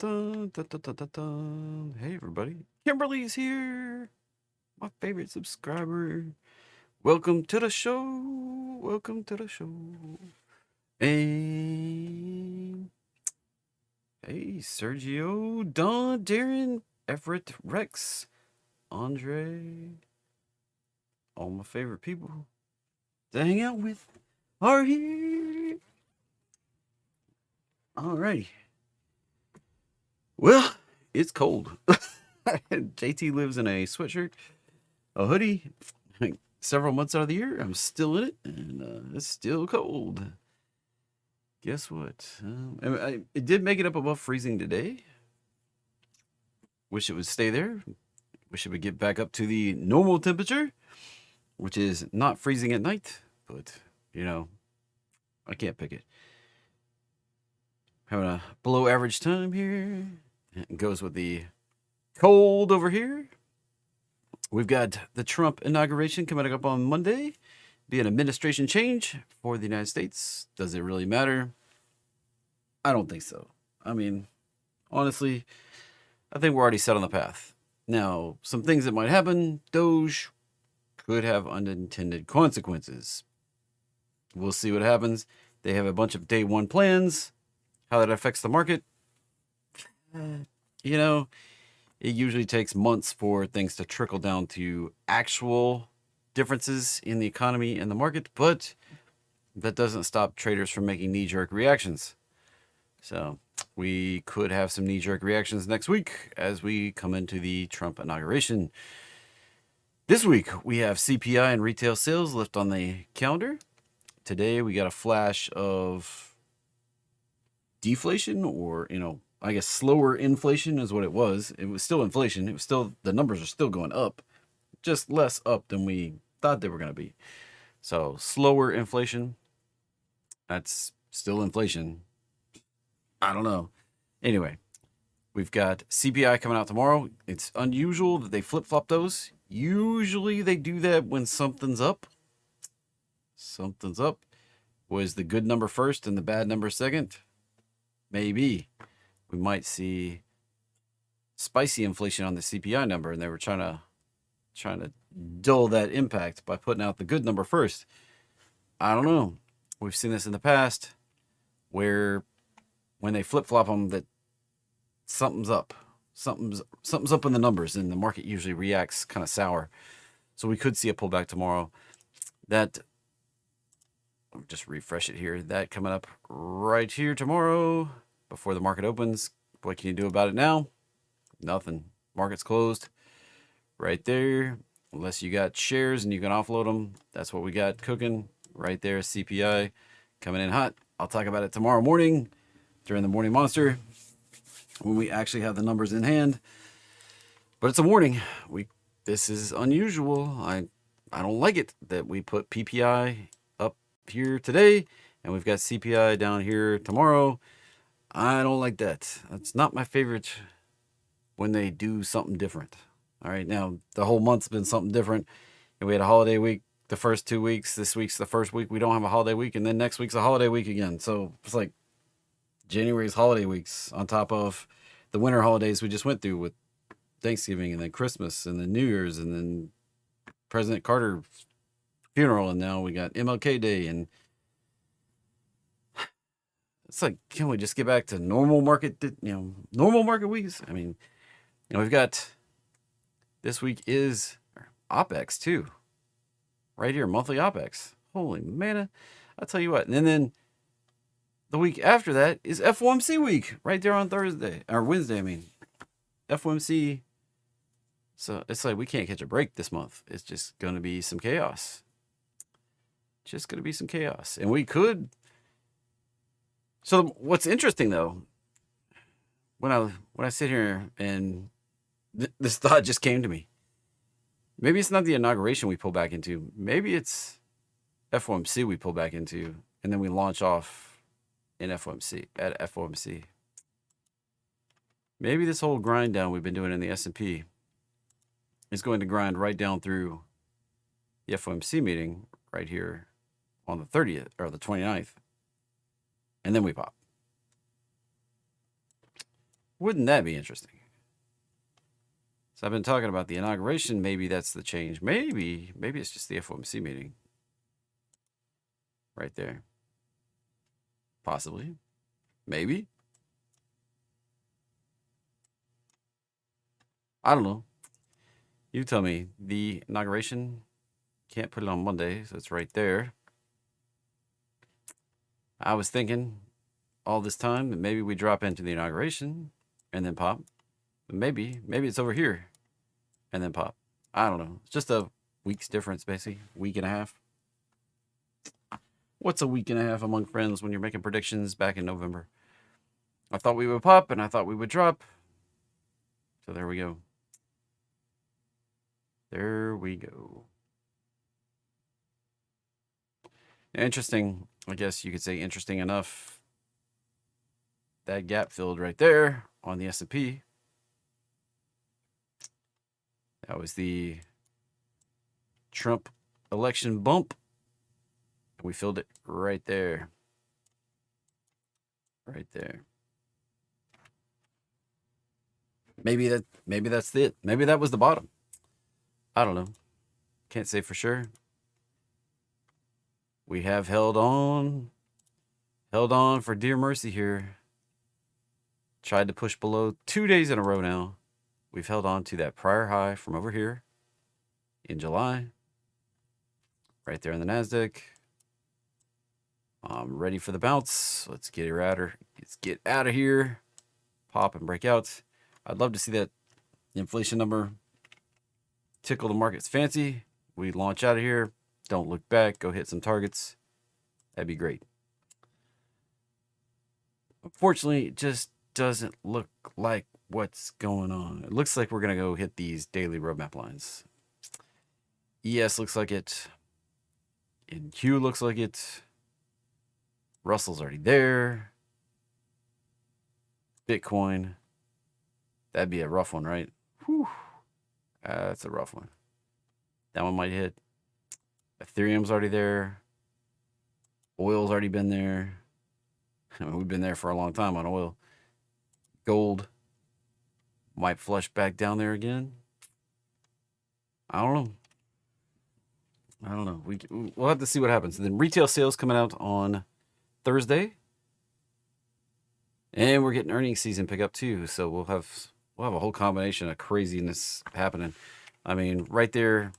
Dun, dun, dun, dun, dun, dun. Hey, everybody. Kimberly's here. My favorite subscriber. Welcome to the show. Welcome to the show. And hey, Sergio, Don, Darren, Everett, Rex, Andre. All my favorite people to hang out with are here. Alrighty. Well, it's cold. JT lives in a sweatshirt, a hoodie, several months out of the year. I'm still in it, and it's still cold. Guess what? It did make it up above freezing today. Wish it would stay there. Wish it would get back up to the normal temperature, which is not freezing at night, but, I can't pick it. Having a below average time here. It goes with the cold over here. We've got the Trump inauguration coming up on Monday. Be an administration change for the United States. Does it really matter? I don't think so. I mean, honestly, I think we're already set on the path. Now, some things that might happen, Doge could have unintended consequences. We'll see what happens. They have a bunch of day one plans. How that affects the market, it usually takes months for things to trickle down to actual differences in the economy and the market, but that doesn't stop traders from making knee-jerk reactions. So we could have some knee-jerk reactions next week as we come into the Trump inauguration. This week, we have CPI and retail sales left on the calendar. Today, we got a flash of deflation, or I guess slower inflation is what it was. It was still inflation. It was still, the numbers are still going up, just less up than we thought they were going to be. So slower inflation, that's still inflation. I don't know. Anyway, we've got CPI coming out tomorrow. It's unusual that they flip-flop those. Usually they do that when something's up. Something's up. Was the good number first and the bad number second? Maybe we might see spicy inflation on the CPI number, and they were trying to dull that impact by putting out the good number first. I don't know. We've seen this in the past, where when they flip flop them, that something's up, something's up in the numbers, and the market usually reacts kind of sour. So we could see a pullback tomorrow. That, I'll just refresh it here. That coming up right here tomorrow before the market opens. What can you do about it now? Nothing. Market's closed right there. Unless you got shares and you can offload them. That's what we got cooking right there. CPI coming in hot. I'll talk about it tomorrow morning during the morning monster when we actually have the numbers in hand. But it's a warning. This is unusual. I don't like it that we put PPI up here today and we've got CPI down here tomorrow. I don't like that. That's not my favorite when they do something different. All right, now the whole month's been something different, and we had a holiday week the first 2 weeks. This week's the first week we don't have a holiday week, and then next week's a holiday week again. So it's like January's holiday weeks on top of the winter holidays we just went through with Thanksgiving and then Christmas and then New Year's and then President Carter funeral, and now we got MLK Day, and it's like, can we just get back to normal market, normal market weeks? I mean, we've got, this week is OPEX too, right here, monthly OPEX. Holy man, I'll tell you what. And then the week after that is FOMC week, right there on Thursday, or Wednesday, FOMC. So it's like we can't catch a break this month. It's just going to be some chaos. Just going to be some chaos. And we could. So what's interesting though, when I sit here and this thought just came to me. Maybe it's not the inauguration we pull back into. Maybe it's FOMC we pull back into, and then we launch off in FOMC at FOMC. Maybe this whole grind down we've been doing in the S&P is going to grind right down through the FOMC meeting right here on the 30th or the 29th. And then we pop. Wouldn't that be interesting? So I've been talking about the inauguration. Maybe that's the change. Maybe it's just the FOMC meeting. Right there. Possibly. Maybe. I don't know. You tell me. The inauguration, can't put it on Monday, so it's right there. I was thinking all this time that maybe we drop into the inauguration and then pop. But maybe it's over here and then pop. I don't know. It's just a week's difference, basically. Week and a half. What's a week and a half among friends when you're making predictions back in November? I thought we would pop and I thought we would drop. So there we go. There we go. Interesting. I guess you could say interesting enough. That gap filled right there on the S&P. That was the Trump election bump. We filled it right there. Right there. Maybe that's it. Maybe that was the bottom. I don't know. Can't say for sure. We have held on for dear mercy here. Tried to push below 2 days in a row now. We've held on to that prior high from over here in July. Right there in the Nasdaq. I'm ready for the bounce. Let's get out of here. Pop and break out. I'd love to see that inflation number tickle the market's fancy. We launch out of here. Don't look back. Go hit some targets. That'd be great. Unfortunately, it just doesn't look like what's going on. It looks like we're going to go hit these daily roadmap lines. ES looks like it. NQ looks like it. Russell's already there. Bitcoin. That'd be a rough one, right? Whew. That's a rough one. That one might hit. Ethereum's already there. Oil's already been there. I mean, we've been there for a long time on oil. Gold might flush back down there again. I don't know. We'll have to see what happens. And then retail sales coming out on Thursday. And we're getting earnings season pick up too. So we'll have a whole combination of craziness happening. I mean, right there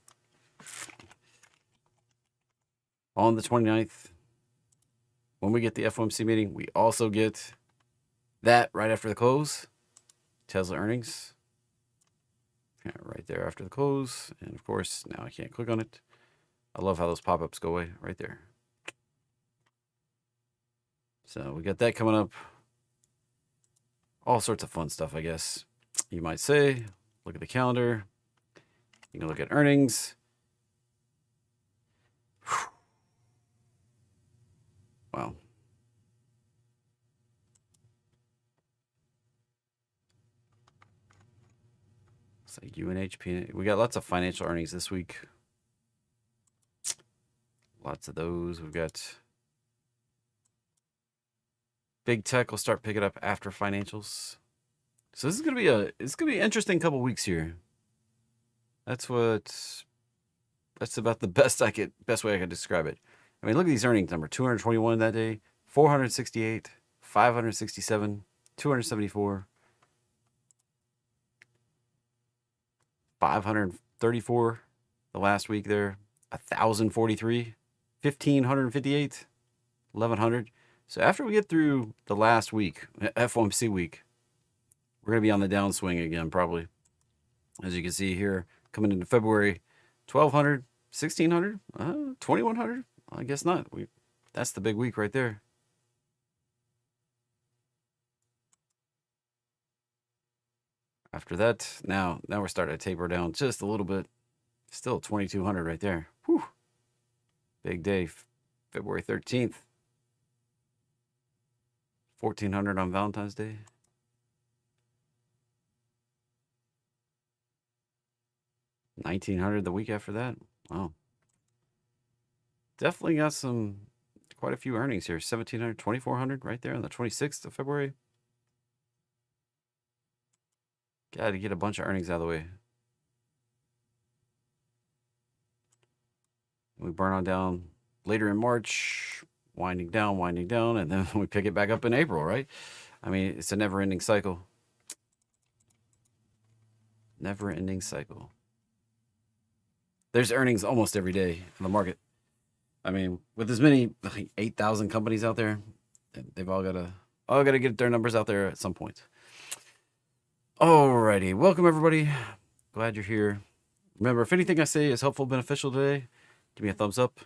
on the 29th, when we get the FOMC meeting, we also get that right after the close. Tesla earnings. Yeah, right there after the close. And of course, now I can't click on it. I love how those pop-ups go away right there. So we got that coming up. All sorts of fun stuff, I guess. You might say, look at the calendar. You can look at earnings. Wow. It's like UNHP. We got lots of financial earnings this week. Lots of those. We've got big tech will start picking up after financials. So this is gonna be an interesting couple weeks here. That's about the best way I could describe it. I mean, look at these earnings number: 221 that day, 468, 567, 274, 534 the last week there, 1,043, 1,558, 1,100. So after we get through the last week, FOMC week, we're going to be on the downswing again, probably. As you can see here, coming into February, 1,200, 1,600, 2,100. I guess not. That's the big week right there. After that, now we're starting to taper down just a little bit. Still 2,200 right there. Whew. Big day, February 13th. 1,400 on Valentine's Day. $1,900 the week after that. Wow. Definitely got quite a few earnings here. 1,700, 2,400 right there on the 26th of February. Got to get a bunch of earnings out of the way. We burn on down later in March, winding down, and then we pick it back up in April, right? I mean, it's a never-ending cycle. Never-ending cycle. There's earnings almost every day in the market. I mean, with as many, like 8,000 companies out there, they've all got to get their numbers out there at some point. Alrighty, welcome everybody. Glad you're here. Remember, if anything I say is helpful, beneficial today, give me a thumbs up.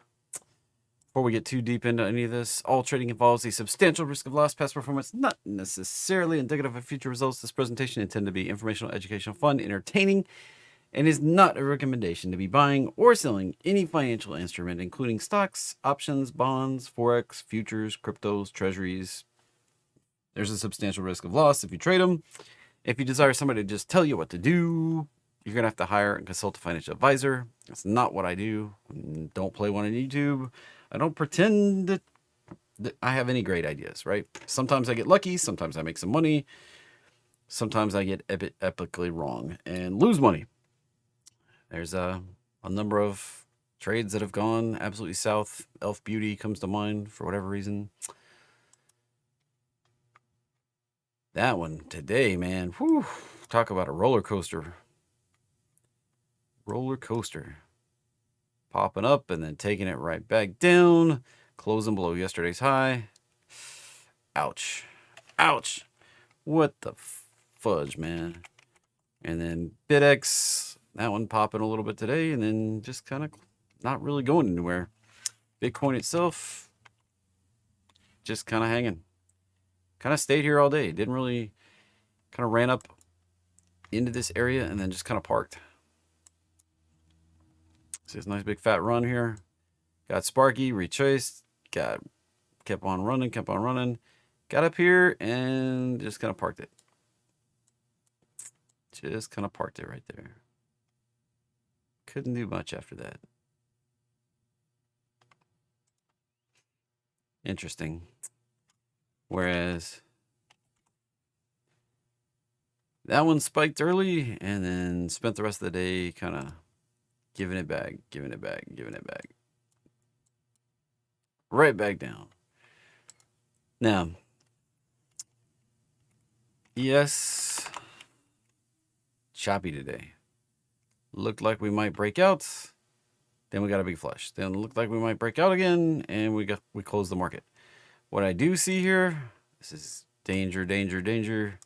Before we get too deep into any of this, all trading involves a substantial risk of loss. Past performance not necessarily indicative of future results. This presentation intended to be informational, educational, fun, entertaining, and is not a recommendation to be buying or selling any financial instrument, including stocks, options, bonds, forex, futures, cryptos, treasuries. There's a substantial risk of loss if you trade them. If you desire somebody to just tell you what to do, you're going to have to hire and consult a financial advisor. That's not what I do. Don't play one on YouTube. I don't pretend that I have any great ideas, right? Sometimes I get lucky. Sometimes I make some money. Sometimes I get epically wrong and lose money. There's a number of trades that have gone absolutely south. Elf Beauty comes to mind for whatever reason. That one today, man. Whew, talk about a roller coaster. Roller coaster. Popping up and then taking it right back down. Closing below yesterday's high. Ouch. Ouch. What the fudge, man. And then BitX. That one popping a little bit today and then just kind of not really going anywhere. Bitcoin itself just kind of hanging. Kind of stayed here all day. Didn't really, kind of ran up into this area and then just kind of parked. See this nice big fat run here. Got Sparky, retraced, kept on running. Got up here and just kind of parked it. Just kind of parked it right there. Couldn't do much after that. Interesting. Whereas that one spiked early and then spent the rest of the day kind of giving it back. Right back down. Now, yes, choppy today. Looked like we might break out. Then we got a big flush. Then looked like we might break out again, and we closed the market. What I do see here, this is danger.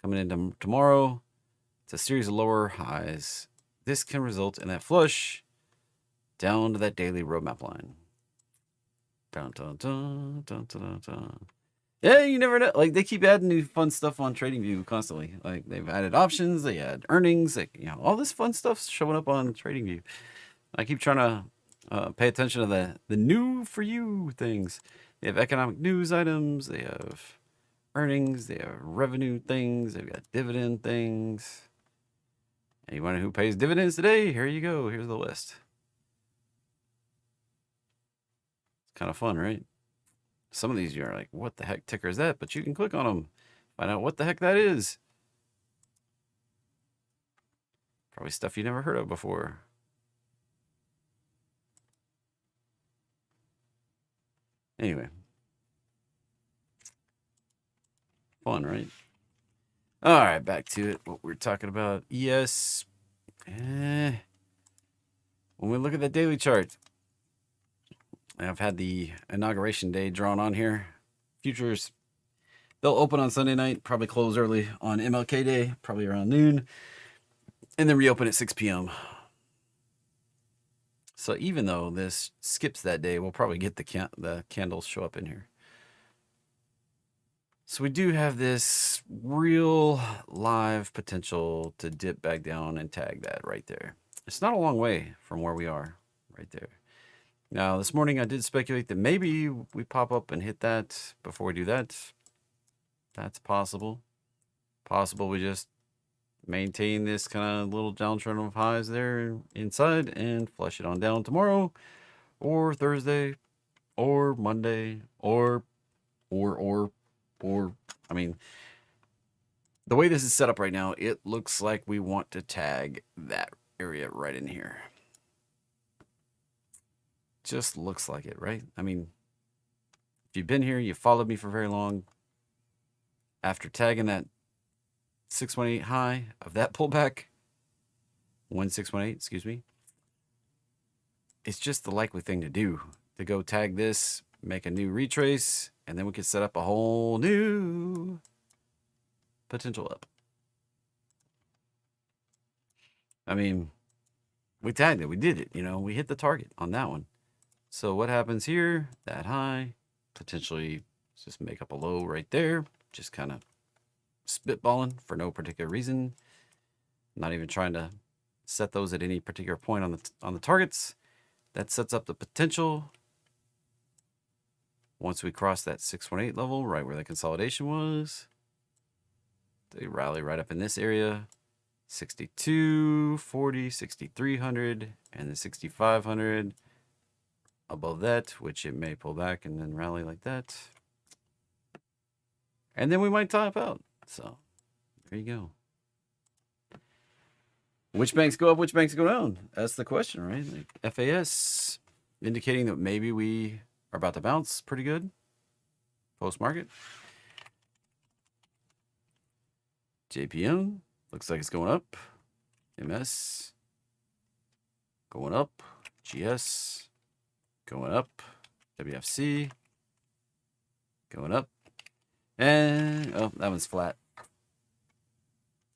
Coming into tomorrow, it's a series of lower highs. This can result in that flush down to that daily roadmap line. Dun, dun, dun, dun, dun, dun. Yeah, you never know. Like, they keep adding new fun stuff on TradingView constantly. Like, they've added options, they add earnings, all this fun stuff's showing up on TradingView. I keep trying to pay attention to the new for you things. They have economic news items, they have earnings, they have revenue things, they've got dividend things. And you wonder who pays dividends today? Here you go. Here's the list. It's kind of fun, right? Some of these you're like, what the heck ticker is that? But you can click on them, find out what the heck that is. Probably stuff you never heard of before. Anyway. Fun, right? All right, back to it. What we're talking about. Yes. When we look at the daily chart, I've had the inauguration day drawn on here. Futures, they'll open on Sunday night, probably close early on MLK Day, probably around noon, and then reopen at 6 p.m. So even though this skips that day, we'll probably get the candles show up in here. So we do have this real live potential to dip back down and tag that right there. It's not a long way from where we are right there. Now, this morning I did speculate that maybe we pop up and hit that before we do that. That's possible. Possible we just maintain this kind of little downtrend of highs there inside and flush it on down tomorrow or Thursday or Monday or I mean, the way this is set up right now, it looks like we want to tag that area right in here. Just looks like it, right? I mean, if you've been here, you've followed me for very long. After tagging that 618 high of that pullback, 1618, excuse me, it's just the likely thing to do, to go tag this, make a new retrace, and then we can set up a whole new potential up. I mean, we tagged it, we did it, you know, we hit the target on that one. So what happens here? That high, potentially just make up a low right there, just kind of spitballing for no particular reason. Not even trying to set those at any particular point on the targets. That sets up the potential. Once we cross that 618 level, right where the consolidation was, they rally right up in this area. 6240, 6300, and the 6500 above that, which it may pull back and then rally like that. And then we might top out. So there you go. Which banks go up, which banks go down? That's the question, right? Like FAS indicating that maybe we are about to bounce pretty good post-market. JPM looks like it's going up. MS going up. GS going up. WFC going up. And, oh, that one's flat.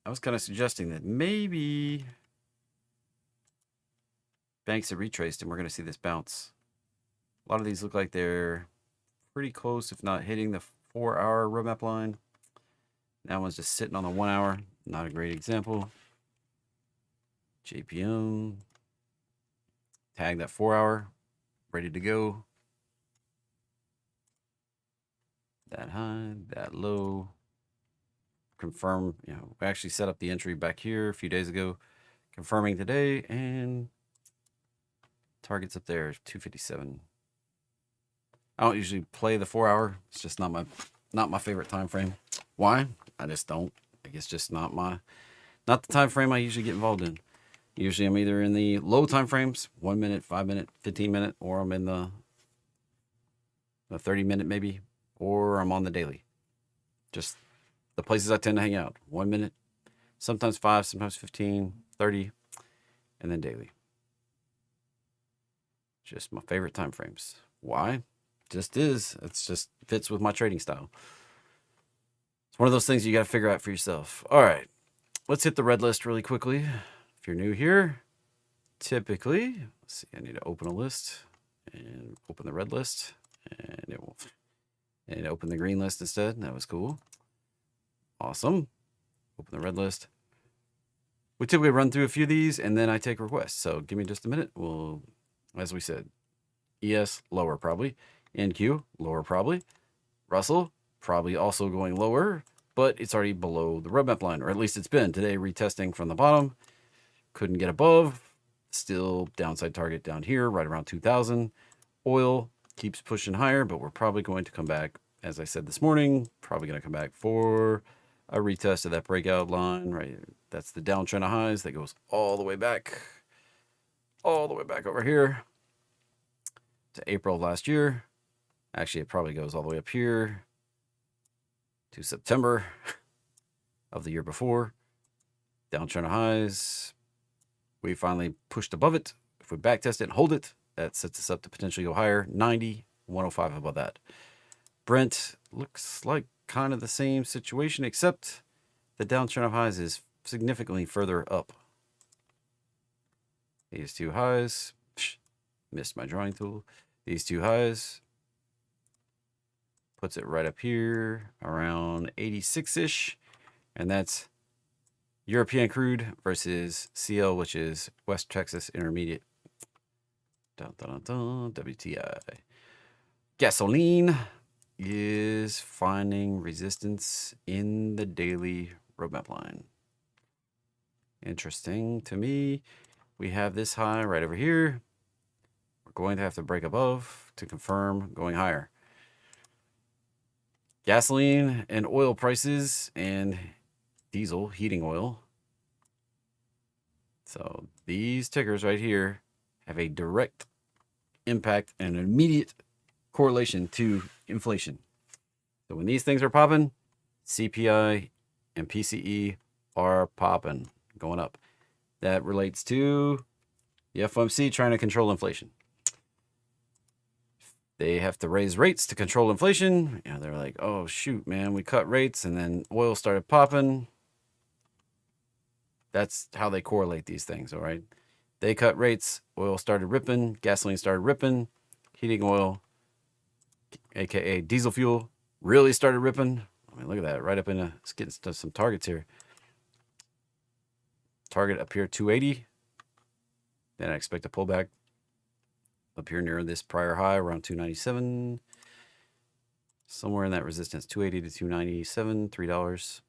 I was kind of suggesting that maybe banks have retraced and we're going to see this bounce. A lot of these look like they're pretty close, if not hitting the 4-hour roadmap line. That one's just sitting on the 1 hour. Not a great example. JPM. Tag that 4 hour. Ready to go. That high, that low. Confirm, you know, we actually set up the entry back here a few days ago. Confirming today, and targets up there, 257. I don't usually play the 4 hour. It's just not my favorite time frame. Why? I just don't. Like, it's just not the time frame I usually get involved in. Usually I'm either in the low time frames, 1 minute, 5 minute, 15 minute, or I'm in the 30 minute maybe, or I'm on the daily. Just the places I tend to hang out. 1 minute, sometimes 5, sometimes 15, 30, and then daily. Just my favorite time frames. Why? Just is. It's just fits with my trading style. It's one of those things you got to figure out for yourself. All right, let's hit the red list really quickly. If you're new here, typically, let's see, I need to open a list and open the red list, and it will, and open the green list instead. That was cool. Awesome. Open the red list. We typically run through a few of these and then I take requests. So give me just a minute. We'll, as we said, ES lower probably. NQ lower probably. Russell probably also going lower, but it's already below the roadmap line, or at least it's been today, retesting from the bottom. Couldn't get above. Still downside target down here, right around 2,000. Oil keeps pushing higher, but we're probably going to come back, as I said this morning, probably going to come back for a retest of that breakout line, right? That's the downtrend of highs that goes all the way back over here to April of last year. Actually, it probably goes all the way up here to September of the year before. Downtrend of highs. We finally pushed above it. If we backtest it and hold it, that sets us up to potentially go higher. 90, 105 above that. Brent looks like kind of the same situation, except the downtrend of highs is significantly further up. These two highs, missed my drawing tool. These two highs puts it right up here around 86-ish, and that's European crude versus CL, which is West Texas Intermediate. WTI. Gasoline is finding resistance in the daily roadmap line. Interesting to me. We have this high right over here. We're going to have to break above to confirm going higher. Gasoline and oil prices and diesel, heating oil. So these tickers right here have a direct impact and an immediate correlation to inflation. So when these things are popping, CPI and PCE are popping, going up. That relates to the FOMC trying to control inflation. They have to raise rates to control inflation. You know, they're like, oh, shoot, man, we cut rates and then oil started popping. That's how they correlate these things, all right? They cut rates, oil started ripping, gasoline started ripping, heating oil, aka diesel fuel, really started ripping. I mean, look at that, right up into, it's getting to some targets here. Target up here, 280. Then I expect a pullback up here near this prior high around 297. Somewhere in that resistance, 280 to 297, $3.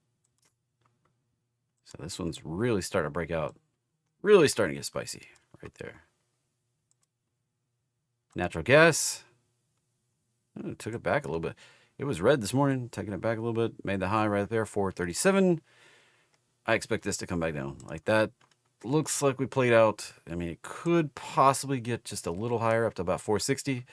So this one's really starting to break out. Really starting to get spicy right there. Natural gas. Oh, it took it back a little bit. It was red this morning, taking it back a little bit. Made the high right there, 437. I expect this to come back down like that. Looks like we played out. I mean, it could possibly get just a little higher up to about 460.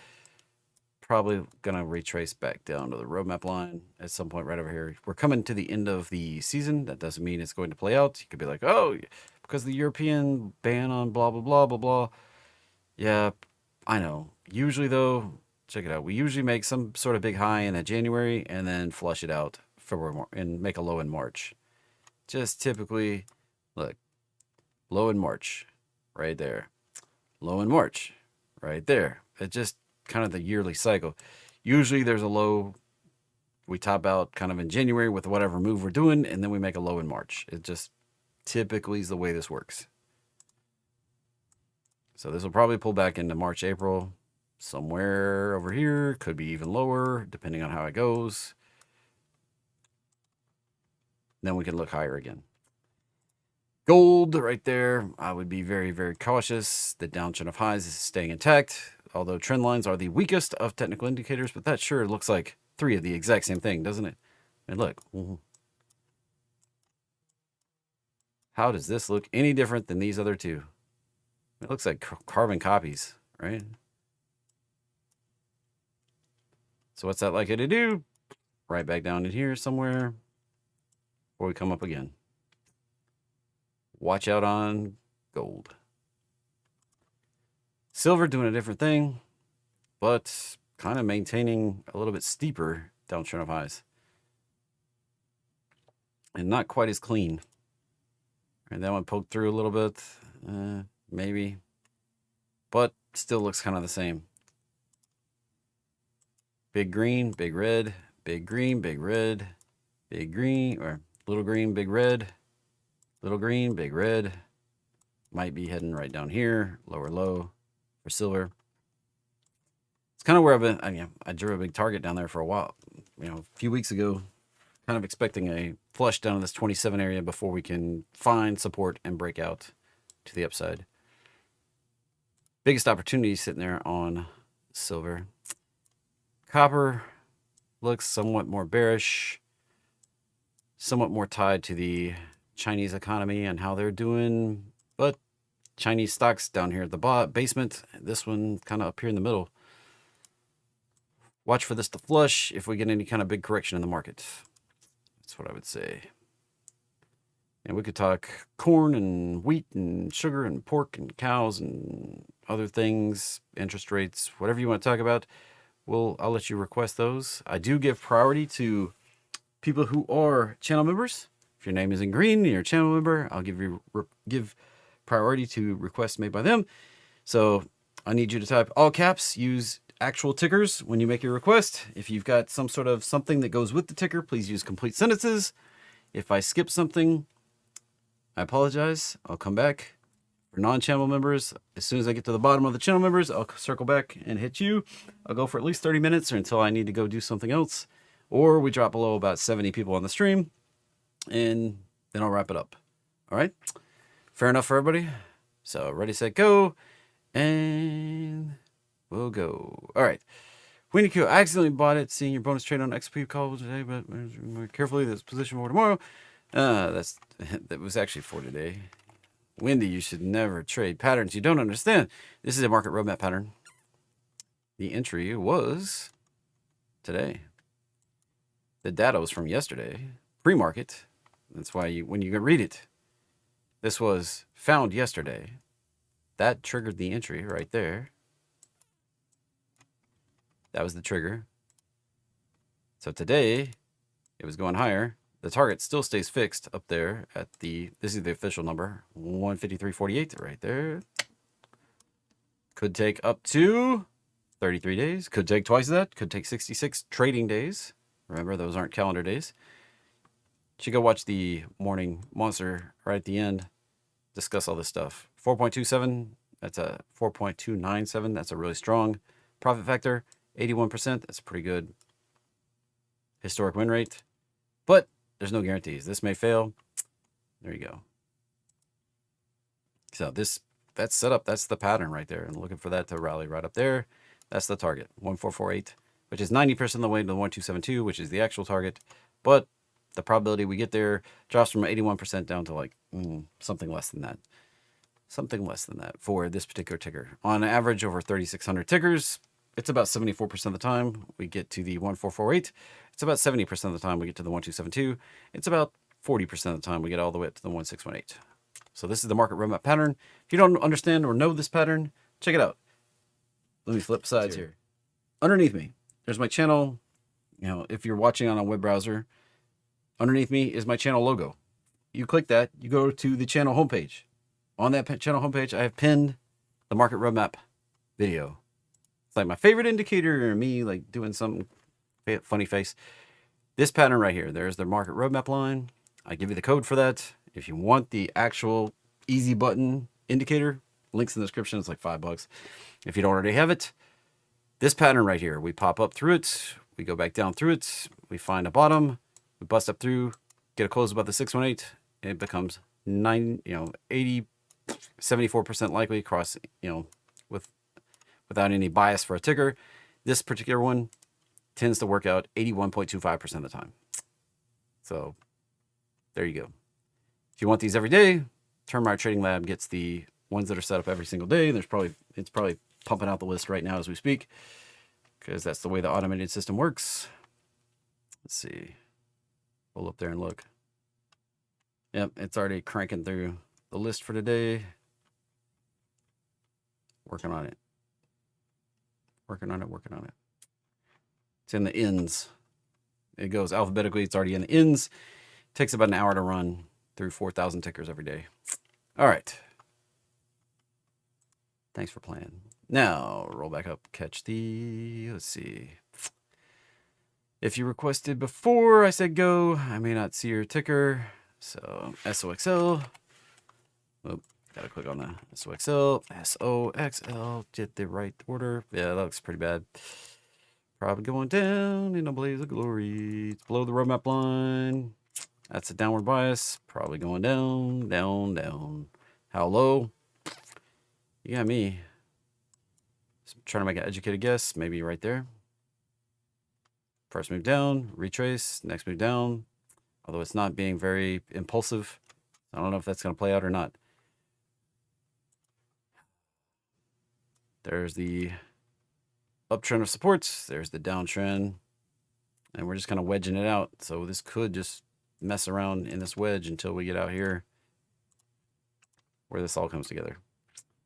Probably going to retrace back down to the roadmap line at some point right over here. We're coming to the end of the season. That doesn't mean it's going to play out. You could be like, oh, because the European ban on blah, blah, blah, blah, blah. Yeah, I know. Usually, though, check it out. We usually make some sort of big high in January and then flush it out February and make a low in March. Just typically, look, low in March, right there. Low in March, right there. It just kind of the yearly cycle. Usually there's a low, we top out kind of in January with whatever move we're doing, and then we make a low in March. It just typically is the way this works. So this will probably pull back into March, April, somewhere over here. Could be even lower, depending on how it goes. Then we can look higher again. Gold right there, I would be very, very cautious. The downtrend of highs is staying intact, although trend lines are the weakest of technical indicators, but that sure looks like three of the exact same thing, doesn't it? And look, how does this look any different than these other two? It looks like carbon copies, right? So what's that likely to do? Right back down in here somewhere, or we come up again. Watch out on gold. Silver doing a different thing, but kind of maintaining a little bit steeper downtrend of highs. And not quite as clean. And that one poked through a little bit, maybe. But still looks kind of the same. Big green, big red, big green, big red, big green, or little green, big red, little green, big red. Might be heading right down here, lower low for silver. It's kind of where I've been. I drew a big target down there for a while. You know, a few weeks ago, kind of expecting a flush down in this 27 area before we can find support and break out to the upside. Biggest opportunity sitting there on silver. Copper looks somewhat more bearish, somewhat more tied to the Chinese economy and how they're doing, but Chinese stocks down here at the basement, this one kind of up here in the middle. Watch for this to flush if we get any kind of big correction in the market. That's what I would say. And we could talk corn and wheat and sugar and pork and cows and other things, interest rates, whatever you want to talk about. I'll let you request those. I do give priority to people who are channel members. If your name is in green and you're a channel member, I'll give priority to requests made by them. So I need you to type all caps, use actual tickers when you make your request. If you've got some sort of something that goes with the ticker, please use complete sentences. If I skip something, I apologize. I'll come back. For non-channel members, as soon as I get to the bottom of the channel members, I'll circle back and hit you. I'll go for at least 30 minutes or until I need to go do something else. Or we drop below about 70 people on the stream, and then I'll wrap it up. All right? Fair enough for everybody? So ready, set, go. And we'll go. All right. Winnie Q, I accidentally bought it, seeing your bonus trade on XP call today, but more carefully, this position for tomorrow. That was actually for today. Wendy, you should never trade patterns you don't understand. This is a market roadmap pattern. The entry was today. The data was from yesterday, pre-market. That's why when you read it, this was found yesterday. That triggered the entry right there. That was the trigger. So today, it was going higher. The target still stays fixed up there at this is the official number, 153.48 right there. Could take up to 33 days. Could take twice that. Could take 66 trading days. Remember, those aren't calendar days. You should go watch the morning monster right at the end. Discuss all this stuff. 4.27, that's a 4.297. That's a really strong profit factor. 81%, that's a pretty good historic win rate. But there's no guarantees. This may fail. There you go. So that's set up. That's the pattern right there. And looking for that to rally right up there. That's the target, 1448, which is 90% of the way to the 1272, which is the actual target. But the probability we get there drops from 81% down to like something less than that. Something less than that for this particular ticker. On average, over 3,600 tickers, it's about 74% of the time we get to the 1448. It's about 70% of the time we get to the 1272. It's about 40% of the time we get all the way up to the 1618. So this is the market roadmap pattern. If you don't understand or know this pattern, check it out. Let me flip sides here. Underneath me, there's my channel. You know, if you're watching on a web browser, underneath me is my channel logo. You click that, you go to the channel homepage. On that channel homepage, I have pinned the market roadmap video. It's like my favorite indicator, or me like doing some funny face. This pattern right here, there's the market roadmap line. I give you the code for that. If you want the actual easy button indicator, links in the description. It's like $5. If you don't already have it, this pattern right here, we pop up through it, we go back down through it, we find a bottom, we bust up through, get a close above the 618, and it becomes 80, 74% likely across, without any bias for a ticker. This particular one tends to work out 81.25% of the time. So there you go. If you want these every day, Termite Trading Lab gets the ones that are set up every single day. It's probably pumping out the list right now as we speak, because that's the way the automated system works. Let's see. Pull up there and look. Yep, it's already cranking through the list for today. Working on it. Working on it. It's in the ends. It goes alphabetically. It's already in the ends. Takes about an hour to run through 4,000 tickers every day. All right. Thanks for playing. Now, roll back up, catch the, let's see. If you requested before I said go, I may not see your ticker. So, SOXL. Oh, gotta click on the SOXL. SOXL. Get the right order. Yeah, that looks pretty bad. Probably going down in a blaze of glory. It's below the roadmap line. That's a downward bias. Probably going down, down, down. How low? You got me. Just trying to make an educated guess. Maybe right there. First move down, retrace, next move down. Although it's not being very impulsive. I don't know if that's going to play out or not. There's the uptrend of supports. There's the downtrend. And we're just kind of wedging it out. So this could just mess around in this wedge until we get out here where this all comes together.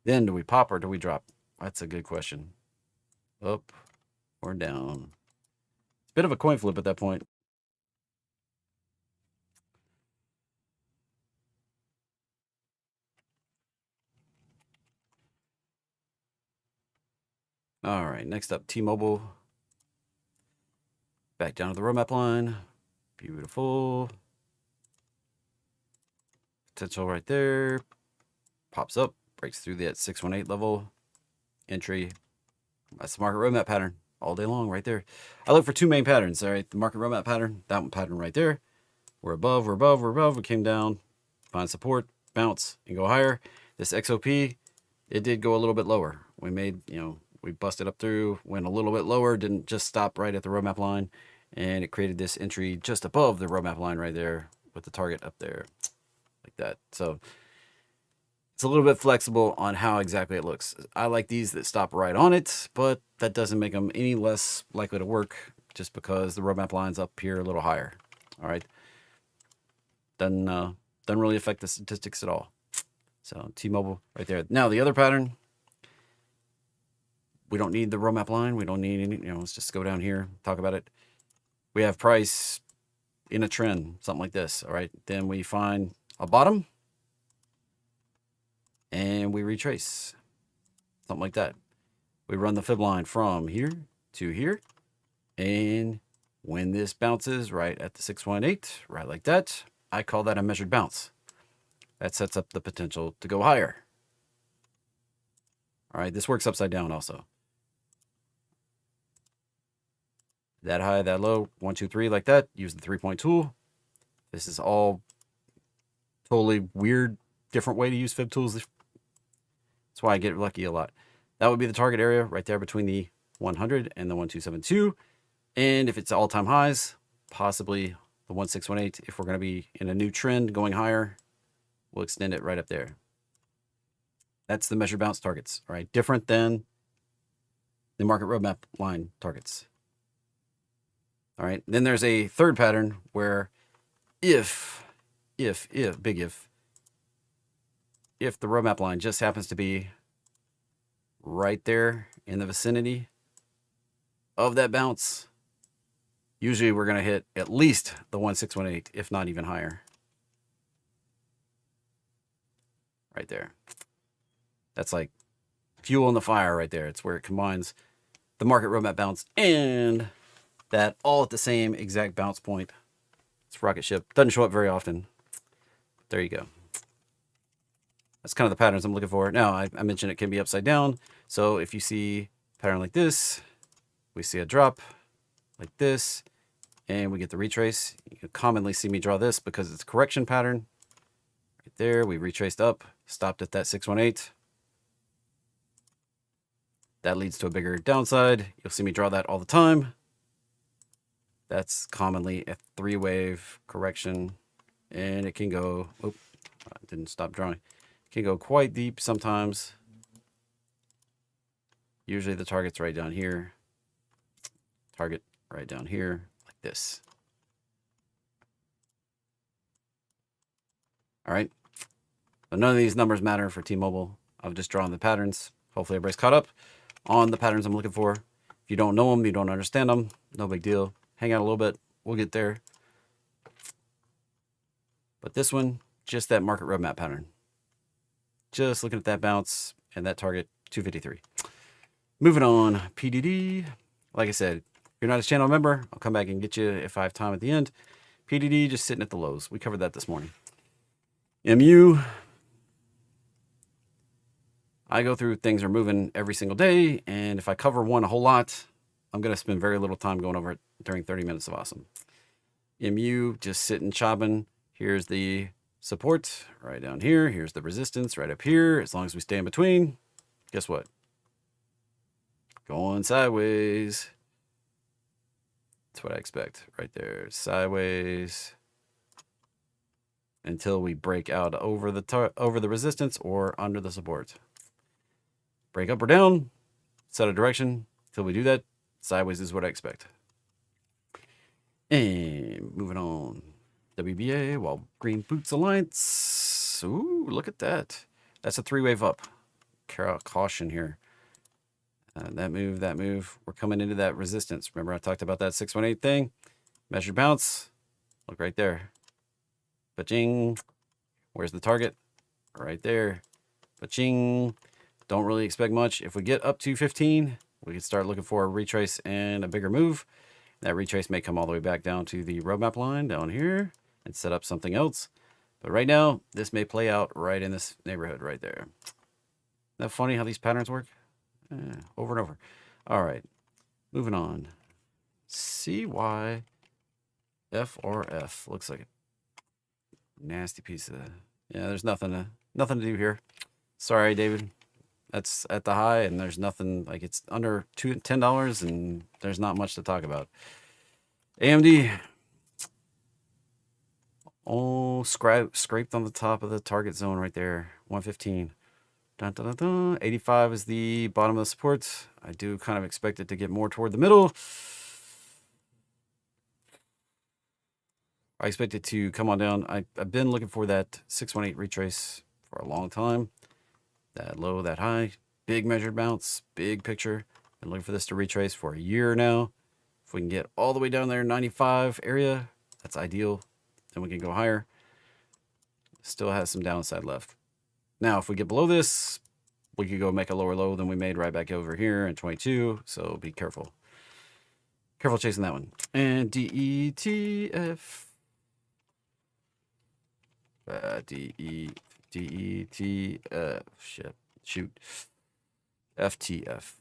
Then do we pop or do we drop? That's a good question. Up or down? It's a bit of a coin flip at that point. All right, next up, T-Mobile. Back down to the roadmap line. Beautiful. Potential right there. Pops up, breaks through that 618 level. Entry. That's the market roadmap pattern all day long right there. I look for two main patterns, all right? The market roadmap pattern, that one pattern right there. We're above, we're above, we're above. We came down, find support, bounce, and go higher. This XOP, it did go a little bit lower. We made, we busted up through, went a little bit lower, didn't just stop right at the roadmap line, and it created this entry just above the roadmap line right there with the target up there like that. So it's a little bit flexible on how exactly it looks. I like these that stop right on it, but that doesn't make them any less likely to work just because the roadmap line's up here a little higher. All right. Doesn't really affect the statistics at all. So T-Mobile right there. Now the other pattern, we don't need the roadmap line. We don't need any, let's just go down here, talk about it. We have price in a trend, something like this. All right. Then we find a bottom and we retrace, something like that. We run the fib line from here to here. And when this bounces right at the 618, right like that, I call that a measured bounce. That sets up the potential to go higher. All right, this works upside down also. That high, that low, 1, 2, 3, like that. Use the 3-point tool. This is all totally weird, different way to use fib tools. That's why I get lucky a lot. That would be the target area right there between the 100 and the 1272. And if it's all-time highs, possibly the 1618. If we're going to be in a new trend going higher, we'll extend it right up there. That's the measured bounce targets, all right? Different than the market roadmap line targets. All right, then there's a third pattern where if the roadmap line just happens to be right there in the vicinity of that bounce, usually we're going to hit at least the 1618, if not even higher. Right there. That's like fuel in the fire right there. It's where it combines the market roadmap bounce and that all at the same exact bounce point. It's rocket ship. Doesn't show up very often. There you go. That's kind of the patterns I'm looking for. Now, I mentioned it can be upside down. So if you see a pattern like this, we see a drop like this, and we get the retrace. You commonly see me draw this because it's a correction pattern. Right there, we retraced up, stopped at that 618. That leads to a bigger downside. You'll see me draw that all the time. That's commonly a 3-wave correction, and it can go, I didn't stop drawing. It can go quite deep sometimes. Usually the target's right down here. Target right down here, like this. All right. So none of these numbers matter for T-Mobile. I've just drawn the patterns. Hopefully everybody's caught up on the patterns I'm looking for. If you don't know them, you don't understand them, no big deal. Hang out a little bit. We'll get there. But this one, just that market roadmap pattern. Just looking at that bounce and that target, 253. Moving on, PDD. Like I said, if you're not a channel member, I'll come back and get you if I have time at the end. PDD just sitting at the lows. We covered that this morning. MU. I go through things are moving every single day, and if I cover one a whole lot, I'm going to spend very little time going over it during 30 minutes of awesome. MU, just sitting, chopping. Here's the support right down here. Here's the resistance right up here. As long as we stay in between, guess what? Going sideways. That's what I expect right there. Sideways until we break out over the resistance or under the support. Break up or down, set a direction. Until we do that, sideways is what I expect. And moving on. WBA, Wild Green Boots Alliance. Ooh, look at that. That's a 3-wave up. Caution here. That move. We're coming into that resistance. Remember I talked about that 618 thing? Measured bounce. Look right there. Ba-ching. Where's the target? Right there. Ba-ching. Don't really expect much. If we get up to 15, we can start looking for a retrace and a bigger move. That retrace may come all the way back down to the roadmap line down here and set up something else. But right now, this may play out right in this neighborhood right there. Isn't that funny how these patterns work? Over and over. All right, moving on. CYFRF looks like a nasty piece of. Yeah, there's nothing to do here. Sorry, David. That's at the high, and there's nothing, like it's under $10, and there's not much to talk about. AMD, Oh, scraped on the top of the target zone right there. 115. Dun, dun, dun, dun. 85 is the bottom of the support. I do kind of expect it to get more toward the middle. I expect it to come on down. I've been looking for that 618 retrace for a long time. That low, that high. Big measured bounce, big picture. Been looking for this to retrace for a year now. If we can get all the way down there, 95 area, that's ideal. Then we can go higher. Still has some downside left. Now, if we get below this, we could go make a lower low than we made right back over here in 22. So be careful. Careful chasing that one. And DETF. DETF. Shoot. FTF.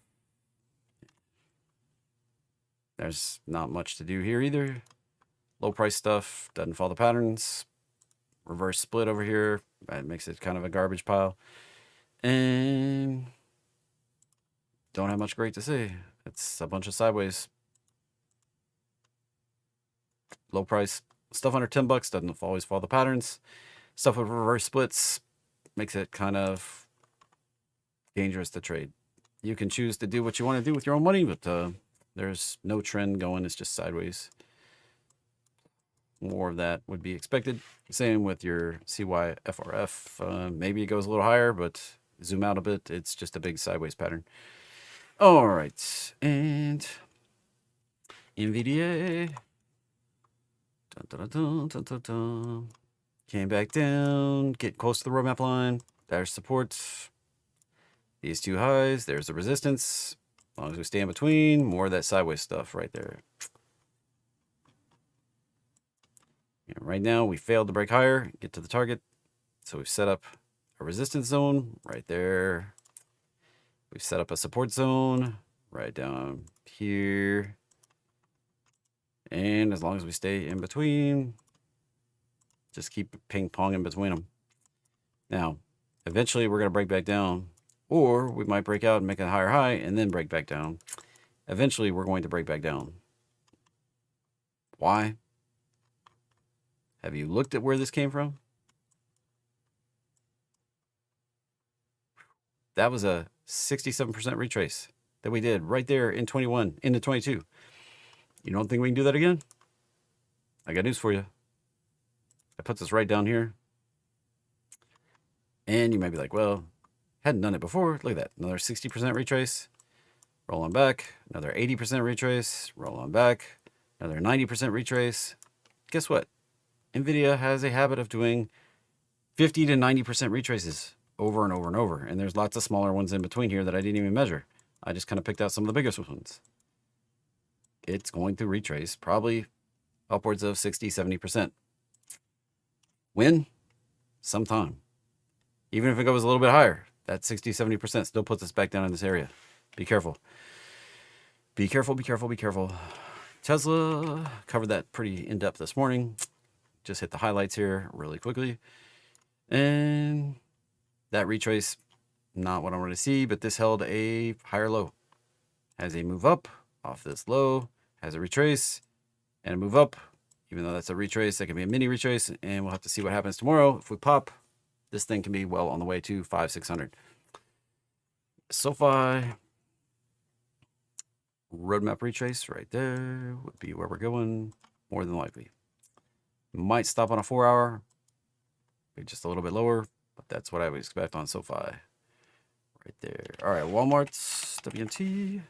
There's not much to do here either. Low price stuff doesn't follow the patterns. Reverse split over here. That makes it kind of a garbage pile. And don't have much great to say. It's a bunch of sideways. Low price stuff under $10 doesn't always follow the patterns. Stuff with reverse splits makes it kind of dangerous to trade. You can choose to do what you want to do with your own money, but there's no trend going. It's just sideways. More of that would be expected. Same with your CYFRF. Maybe it goes a little higher, but zoom out a bit. It's just a big sideways pattern. All right. And NVDA. Dun, dun, dun, dun, dun, dun. Came back down. Get close to the roadmap line. There's support. These two highs. There's the resistance. As long as we stay in between, more of that sideways stuff right there. And right now, we failed to break higher, get to the target. So we've set up a resistance zone right there. We've set up a support zone right down here. And as long as we stay in between, just keep ping-ponging between them. Now, eventually, we're going to break back down. Or we might break out and make a higher high and then break back down. Eventually, we're going to break back down. Why? Have you looked at where this came from? That was a 67% retrace that we did right there in 21, into 22. You don't think we can do that again? I got news for you. I put this right down here. And you might be like, well, hadn't done it before. Look at that. Another 60% retrace. Roll on back. Another 80% retrace. Roll on back. Another 90% retrace. Guess what? NVIDIA has a habit of doing 50 to 90% retraces over and over and over. And there's lots of smaller ones in between here that I didn't even measure. I just kind of picked out some of the biggest ones. It's going to retrace probably upwards of 60, 70%. When? Sometime. Even if it goes a little bit higher, that 60, 70% still puts us back down in this area. Be careful. Be careful, be careful, be careful. Tesla, covered that pretty in-depth this morning. Just hit the highlights here really quickly. And that retrace, not what I want to see, but this held a higher low. Has a move up off this low, has a retrace, and a move up. Even though that's a retrace, that can be a mini retrace, and we'll have to see what happens tomorrow. If we pop, this thing can be well on the way to 500-600. SoFi, roadmap retrace right there would be where we're going, more than likely. Might stop on a 4-hour, maybe just a little bit lower, but that's what I would expect on SoFi. Right there. All right, Walmart's WNT.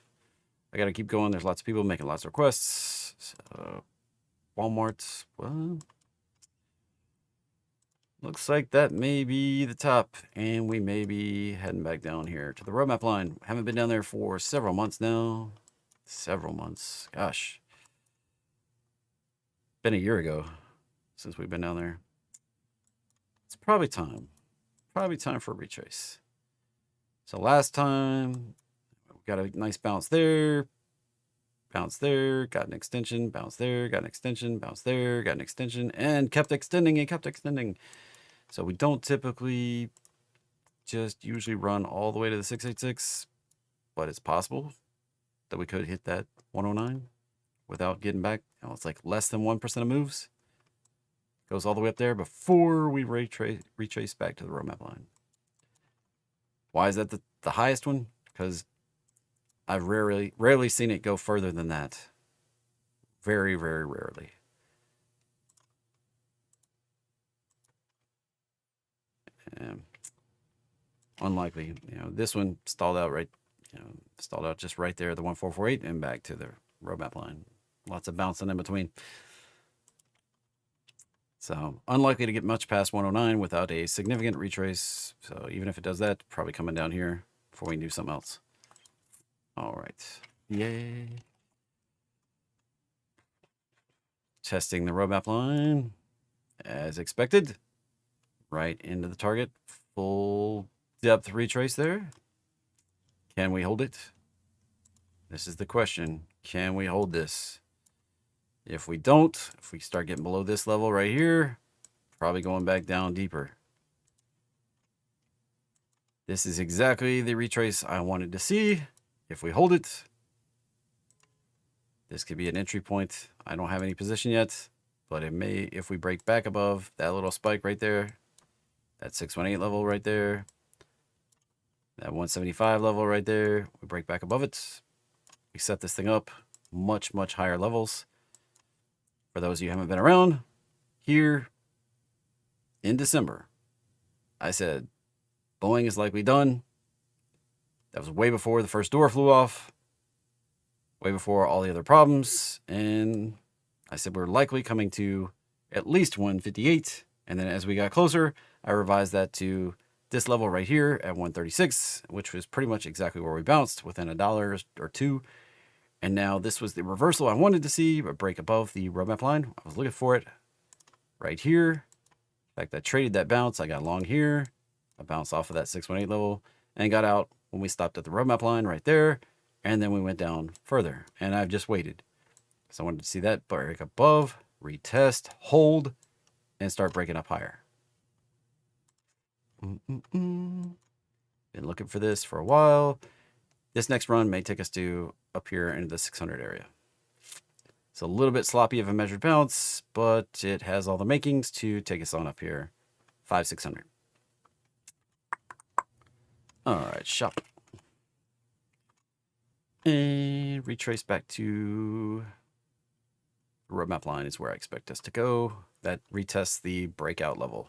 I got to keep going. There's lots of people making lots of requests. So, Walmart, well, looks like that may be the top, and we may be heading back down here to the roadmap line. Haven't been down there for several months now. Several months. Gosh. Been a year ago since we've been down there. It's probably time. Probably time for a retrace. So last time, we got a nice bounce there. Bounce there, got an extension, bounce there, got an extension, bounce there, got an extension, and kept extending and kept extending. So we don't typically just usually run all the way to the 686, but it's possible that we could hit that 109 without getting back. You know, it's like less than 1% of moves. Goes all the way up there before we retrace back to the roadmap line. Why is that the highest one? Because I've rarely seen it go further than that. Very, very rarely. Unlikely. You know, this one stalled out stalled out just right there, the 1448, and back to the roadmap line. Lots of bouncing in between. So unlikely to get much past 109 without a significant retrace. So even if it does that, probably coming down here before we can do something else. All right. Yay. Testing the roadmap line as expected. Right into the target. Full depth retrace there. Can we hold it? This is the question. Can we hold this? If we don't, if we start getting below this level right here, probably going back down deeper. This is exactly the retrace I wanted to see. If we hold it, this could be an entry point. I don't have any position yet, but it may, if we break back above that little spike right there, that 618 level right there, that 175 level right there, we break back above it. We set this thing up much, much higher levels. For those of you who haven't been around, here in December, I said, Boeing is likely done. That was way before the first door flew off, way before all the other problems. And I said, we're likely coming to at least 158. And then as we got closer, I revised that to this level right here at 136, which was pretty much exactly where we bounced within $1 or $2. And now this was the reversal I wanted to see, a break above the roadmap line. I was looking for it right here. In fact, I traded that bounce. I got long here. I bounced off of that 618 level and got out when we stopped at the roadmap line right there. And then we went down further. And I've just waited. So I wanted to see that break above, retest, hold, and start breaking up higher. Been looking for this for a while. This next run may take us to up here into the 600 area. It's a little bit sloppy of a measured bounce, but it has all the makings to take us on up here. 5,600. All right, shop. And retrace back to the roadmap line is where I expect us to go. That retests the breakout level.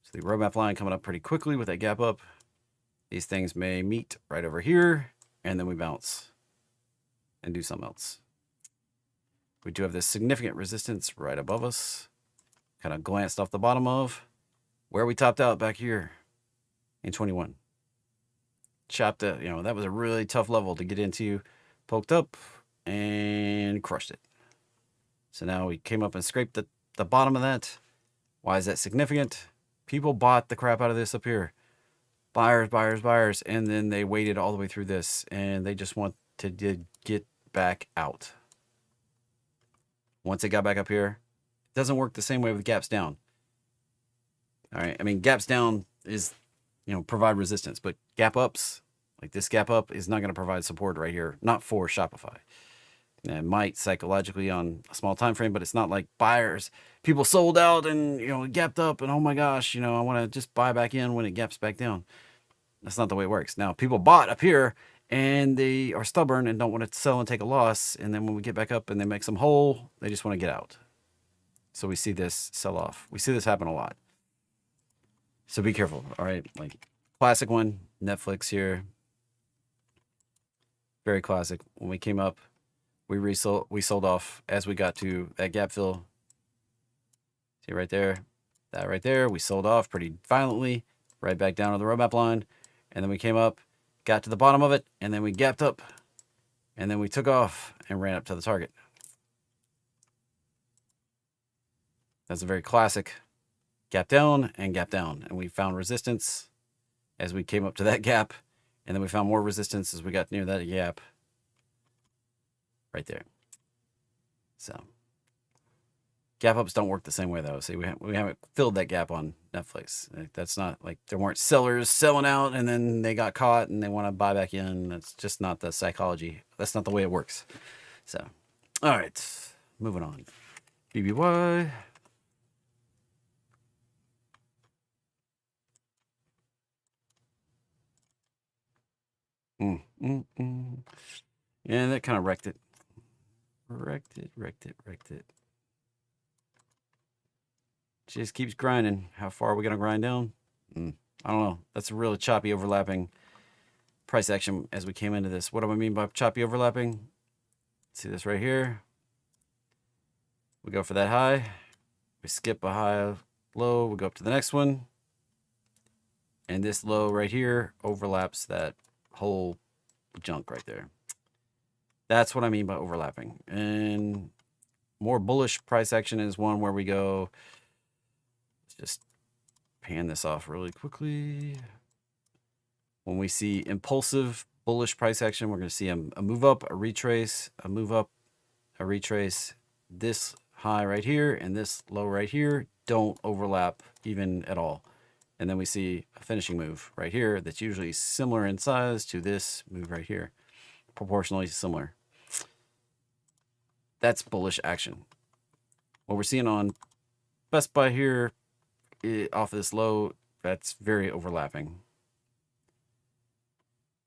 So the roadmap line coming up pretty quickly with that gap up. These things may meet right over here, and then we bounce and do something else. We do have this significant resistance right above us. Kind of glanced off the bottom of where we topped out back here in 21. Chopped it, you know, that was a really tough level to get into. Poked up and crushed it. So now we came up and scraped the bottom of that. Why is that significant? People bought the crap out of this up here. Buyers, buyers, buyers. And then they waited all the way through this. And they just want to get back out. Once it got back up here, it doesn't work the same way with gaps down. All right. I mean, gaps down is, you know, provide resistance. But gap ups, like this gap up, is not going to provide support right here. Not for Shopify. It might psychologically on a small time frame, but it's not like buyers. People sold out and, you know, it gapped up and, oh my gosh, you know, I want to just buy back in when it gaps back down. That's not the way it works. Now, people bought up here and they are stubborn and don't want to sell and take a loss. And then when we get back up and they make some whole, they just want to get out. So we see this sell off. We see this happen a lot. So be careful. All right. Like classic one, Netflix here. Very classic. When we came up, we sold off as we got to that gap fill. See right there, that right there, we sold off pretty violently, right back down to the roadmap line. And then we came up, got to the bottom of it, and then we gapped up, and then we took off and ran up to the target. That's a very classic gap down and gap down. And we found resistance as we came up to that gap, and then we found more resistance as we got near that gap. Right there. So gap ups don't work the same way though. See, we haven't filled that gap on Netflix. That's not like there weren't sellers selling out and then they got caught and they want to buy back in. That's just not the psychology. That's not the way it works. So, all right, moving on. BBY. And that kind of wrecked it. Wrecked it. Just keeps grinding. How far are we going to grind down? I don't know. That's a really choppy overlapping price action as we came into this. What do I mean by choppy overlapping? See this right here? We go for that high. We skip a high, low. We go up to the next one. And this low right here overlaps that whole junk right there. That's what I mean by overlapping. And more bullish price action is one where we go, let's just pan this off really quickly. When we see impulsive bullish price action, we're going to see a move up, a retrace, a move up, a retrace. This high right here and this low right here don't overlap even at all. And then we see a finishing move right here that's usually similar in size to this move right here, proportionally similar. That's bullish action. What we're seeing on Best Buy here, off this low, that's very overlapping.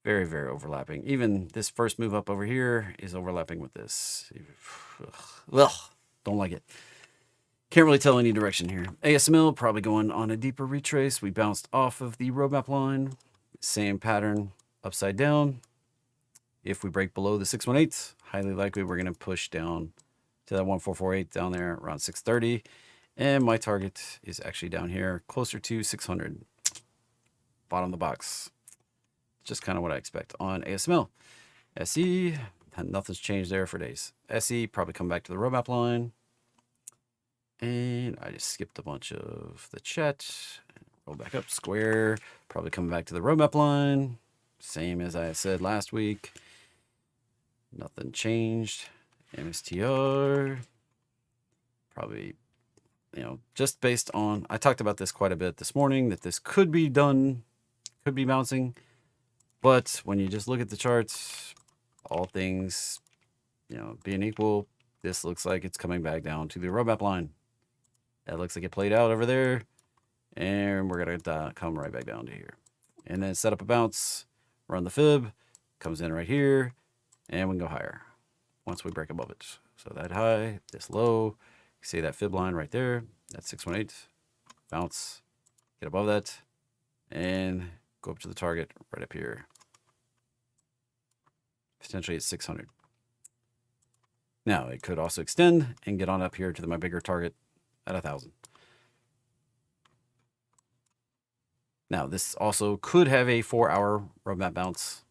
Very, very overlapping. Even this first move up over here is overlapping with this. Ugh, don't like it. Can't really tell any direction here. ASML probably going on a deeper retrace. We bounced off of the roadmap line. Same pattern, upside down. If we break below the 618, highly likely we're going to push down to that 1448 down there around 630. And my target is actually down here, closer to 600. Bottom of the box. Just kind of what I expect on ASML. SE, nothing's changed there for days. SE, probably come back to the roadmap line. And I just skipped a bunch of the chat. Roll back up. Square, probably coming back to the roadmap line. Same as I said last week. Nothing changed. MSTR, probably, just based on, I talked about this quite a bit this morning, that this could be done, could be bouncing. But when you just look at the charts, all things, being equal, this looks like it's coming back down to the roadmap line. That looks like it played out over there. And we're going to come right back down to here. And then set up a bounce, run the fib, comes in right here, and we can go higher once we break above it. So that high, this low, you see that fib line right there, that's 618, bounce, get above that, and go up to the target right up here. Potentially it's 600. Now, it could also extend and get on up here to my bigger target at 1,000. Now, this also could have a 4-hour roadmap bounce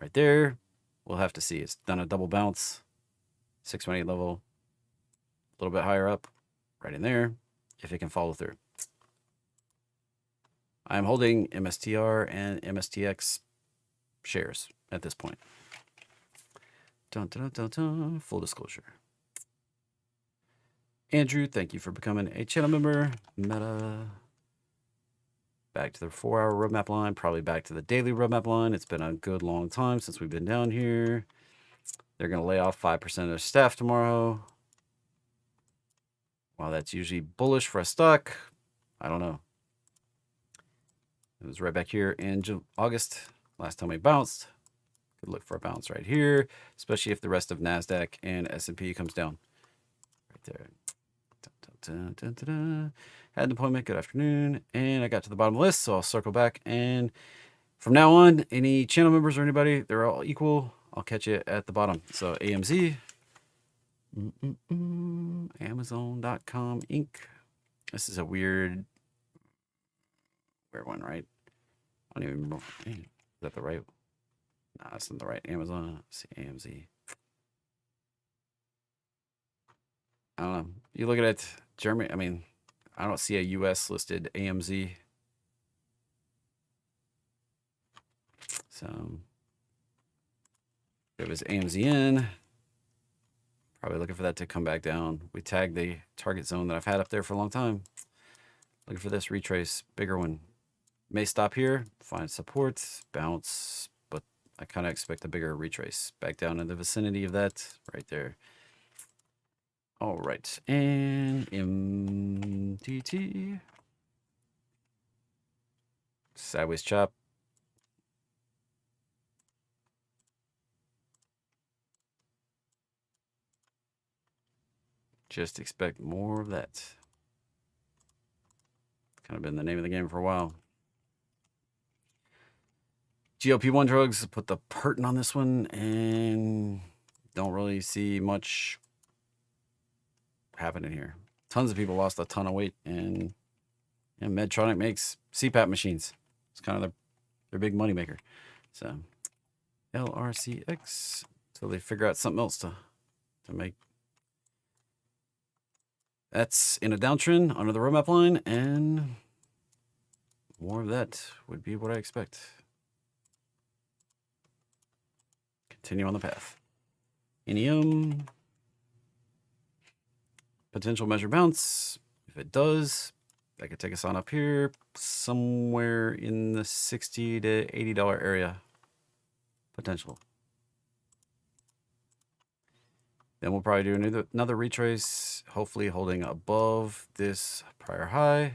right there. We'll have to see. It's done a double bounce, 618 level, a little bit higher up, right in there, if it can follow through. I'm holding MSTR and MSTX shares at this point. Dun, dun, dun, dun. Full disclosure. Andrew, thank you for becoming a channel member. Meta. Back to the 4-hour roadmap line, probably back to the daily roadmap line. It's been a good long time since we've been down here. They're going to lay off 5% of their staff tomorrow. While that's usually bullish for a stock, I don't know. It was right back here in August, last time we bounced. Could look for a bounce right here, especially if the rest of Nasdaq and S&P comes down. Right there. Dun, dun, dun, dun, dun. Had an appointment. Good afternoon. And I got to the bottom of the list, so I'll circle back. And from now on, any channel members or anybody, they're all equal. I'll catch you at the bottom. So AMZ, Amazon.com Inc. This is a weird one, right? I don't even remember. Is that the right? Nah, that's not the right Amazon. Let's see, AMZ. I don't know. You look at it, Germany. I mean, I don't see a U.S. listed AMZ. So it was AMZN. Probably looking for that to come back down. We tagged the target zone that I've had up there for a long time. Looking for this retrace, bigger one. May stop here, find support, bounce, but I kind of expect a bigger retrace back down in the vicinity of that right there. All right, and MTT. Sideways chop. Just expect more of that. Kind of been the name of the game for a while. GLP-1 drugs, put the pertin on this one, and don't really see much happening here. Tons of people lost a ton of weight, and Medtronic makes CPAP machines. It's kind of their big money maker. So LRCX, until they figure out something else to make. That's in a downtrend under the roadmap line, and more of that would be what I expect. Continue on the path. NEM, potential measure bounce. If it does, that could take us on up here, somewhere in the $60 to $80 area potential. Then we'll probably do another retrace, hopefully holding above this prior high,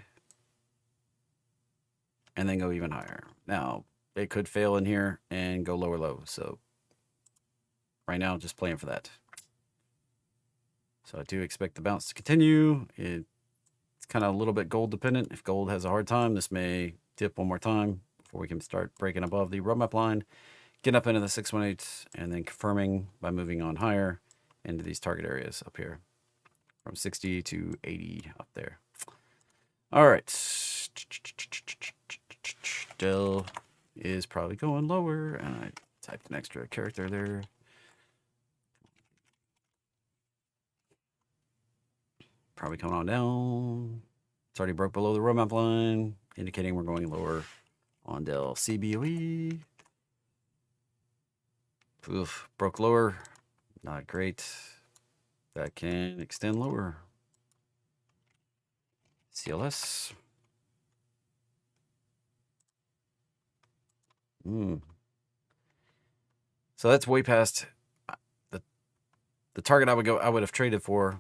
and then go even higher. Now, it could fail in here and go lower low, so right now, just playing for that. So I do expect the bounce to continue. It's kind of a little bit gold dependent. If gold has a hard time, this may dip one more time before we can start breaking above the roadmap line, get up into the 618, and then confirming by moving on higher into these target areas up here from 60 to 80 up there. All right. Dell is probably going lower, and I typed an extra character there. Probably coming on down. It's already broke below the roadmap line, indicating we're going lower on Dell CBOE. Oof, broke lower. Not great. That can extend lower. CLS. So that's way past the target I would have traded for.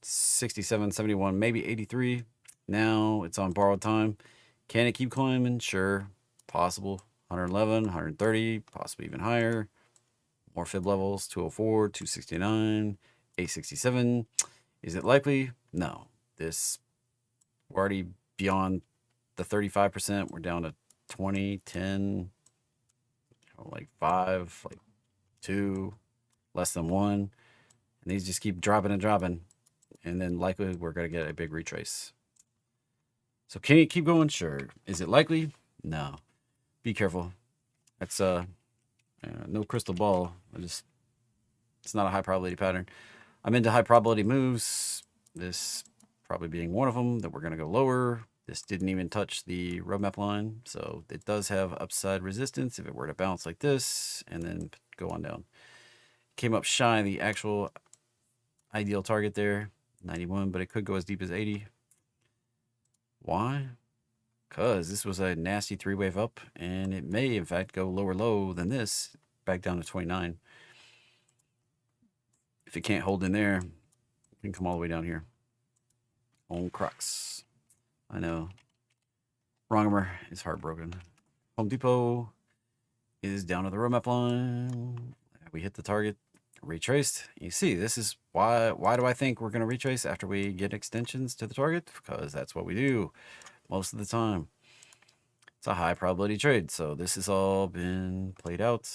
67, 71, maybe 83. Now it's on borrowed time. Can it keep climbing? Sure. Possible. 111, 130, possibly even higher. More fib levels, 204, 269, 867. Is it likely? No. We're already beyond the 35%. We're down to 20, 10, like 5, like 2, less than 1. And these just keep dropping and dropping. And then likely we're going to get a big retrace. So can it keep going? Sure. Is it likely? No. Be careful. That's no crystal ball. It's not a high probability pattern. I'm into high probability moves. This probably being one of them, that we're going to go lower. This didn't even touch the roadmap line. So it does have upside resistance if it were to bounce like this and then go on down. Came up shy of the actual ideal target there, 91, but it could go as deep as 80. Why? Because this was a nasty three-wave up, and it may, in fact, go lower low than this, back down to 29. If it can't hold in there, it can come all the way down here. On Crocs. I know. Wrongimer is heartbroken. Home Depot is down to the roadmap line. We hit the target. Retraced. You see, this is why do I think we're going to retrace after we get extensions to the target? Because that's what we do most of the time. It's a high probability trade. So this has all been played out.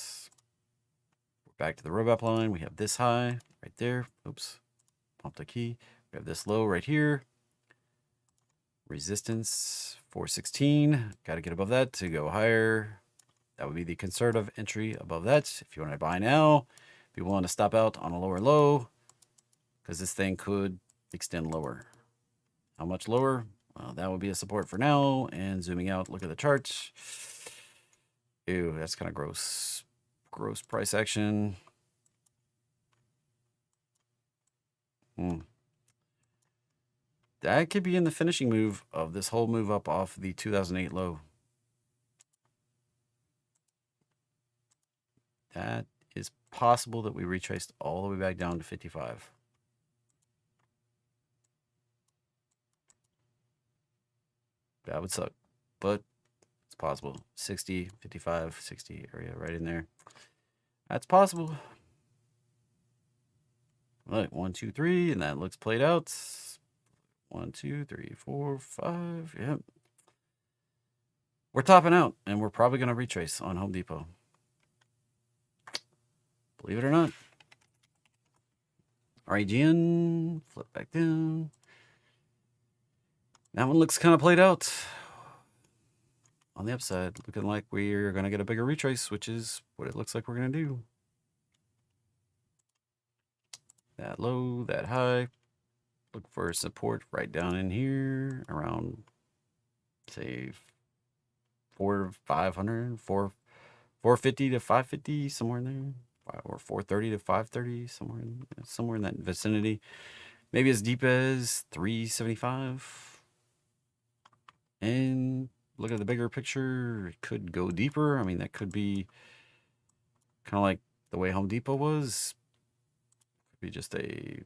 We're back to the roadmap line. We have this high right there. Oops. Pumped a key. We have this low right here. Resistance 416. Got to get above that to go higher. That would be the conservative entry above that. If you want to buy now, be willing to stop out on a lower low, because this thing could extend lower. How much lower? Well, that would be a support for now. And zooming out, look at the chart. Ew, that's kind of gross. Gross price action. That could be in the finishing move of this whole move up off the 2008 low. That is possible that we retraced all the way back down to 55. That would suck, but it's possible. 60, 55, 60 area right in there. That's possible. Look, 1, 2, 3, and that looks played out. 1, 2, 3, 4, 5. Yep. We're topping out, and we're probably going to retrace on Home Depot. Believe it or not. REGN, flip back down. That one looks kind of played out. On the upside, looking like we're going to get a bigger retrace, which is what it looks like we're going to do. That low, that high. Look for support right down in here around, say, 500, 450 to 550, somewhere in there, or 430 to 530, somewhere in that vicinity. Maybe as deep as 375. And look at the bigger picture. It could go deeper. I mean, that could be kind of like the way Home Depot was. Could be just a,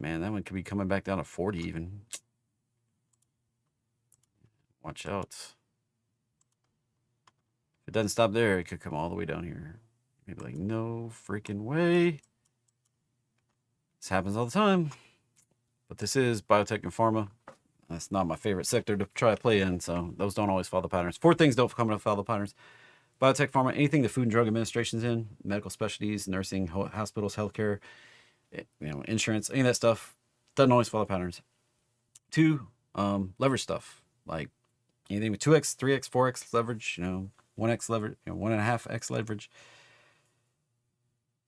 man, that one could be coming back down to 40 even. Watch out. If it doesn't stop there, it could come all the way down here. Maybe like, no freaking way. This happens all the time. But this is biotech and pharma. That's not my favorite sector to try to play in, so those don't always follow the patterns. 4 things don't come to follow the patterns. Biotech, pharma, anything the Food and Drug Administration's in, medical specialties, nursing, hospitals, healthcare, insurance, any of that stuff, doesn't always follow patterns. 2, leverage stuff, like anything with 2x, 3x, 4x leverage, 1x leverage, 1.5x leverage.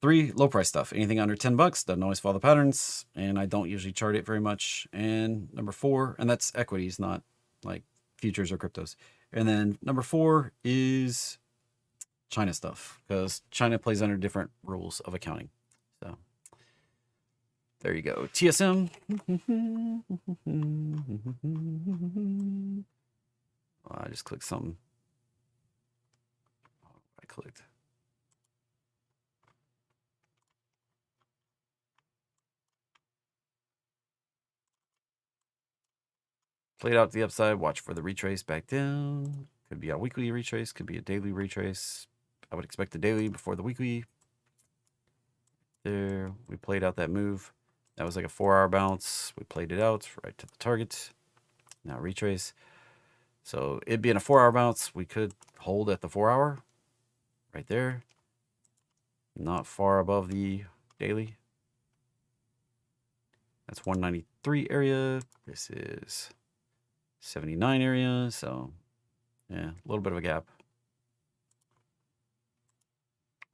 3, low price stuff. Anything under $10 doesn't always follow the patterns, and I don't usually chart it very much. And number 4, and that's equities, not like futures or cryptos. And then number 4 is China stuff, because China plays under different rules of accounting. So there you go. TSM. Oh, I just clicked something. I clicked. Played out to the upside. Watch for the retrace back down. Could be a weekly retrace. Could be a daily retrace. I would expect the daily before the weekly. There. We played out that move. That was like a 4-hour bounce. We played it out right to the target. Now retrace. So it being a 4-hour bounce, we could hold at the 4-hour. Right there. Not far above the daily. That's 193 area. This is 79 area, so yeah, a little bit of a gap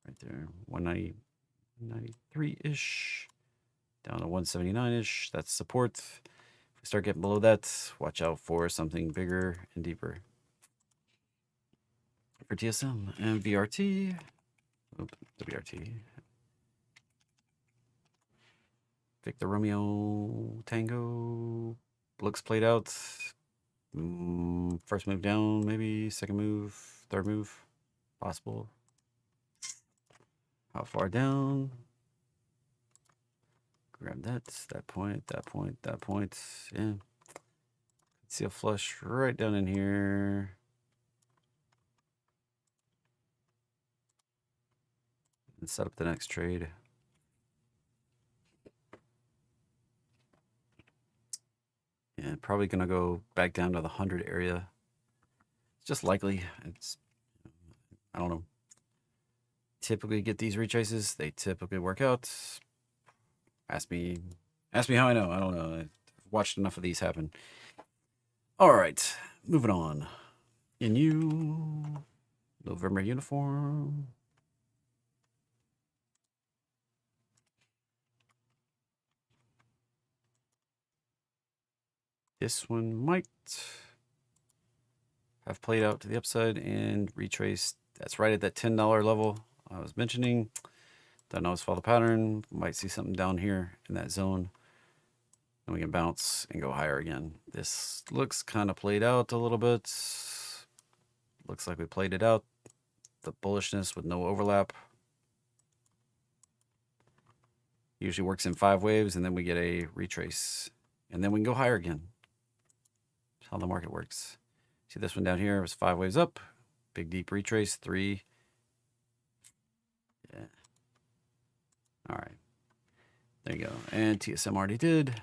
right there. 193-ish down to 179-ish. That's support. If we start getting below that, watch out for something bigger and deeper. For TSM and VRT, WRT. Victor Romeo Tango looks played out. First move down, maybe. Second move, third move, possible. How far down? Grab that point, that point, that point. Yeah. See a flush right down in here. And set up the next trade. Yeah, probably gonna go back down to the 100 area. It's just likely. I don't know. Typically get these retraces. They typically work out. Ask me how I know. I don't know. I've watched enough of these happen. All right, moving on. November uniform. This one might have played out to the upside and retraced. That's right at that $10 level I was mentioning. Don't always follow the pattern. Might see something down here in that zone. And we can bounce and go higher again. This looks kind of played out a little bit. Looks like we played it out. The bullishness with no overlap. Usually works in 5 waves, and then we get a retrace. And then we can go higher again. That's how the market works. See this one down here was 5 waves up. Big deep retrace, 3. Yeah. All right. There you go. And TSM already did.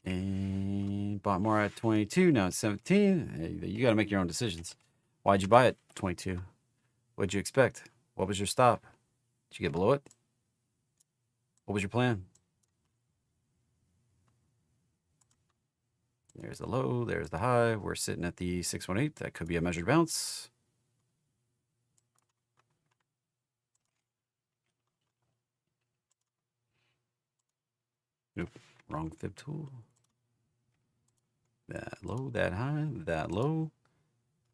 And bought more at 22. Now it's 17. You got to make your own decisions. Why'd you buy it 22? What'd you expect? What was your stop? Did you get below it? What was your plan? There's the low. There's the high. We're sitting at the 618. That could be a measured bounce. Nope. Wrong fib tool. That low, that high, that low.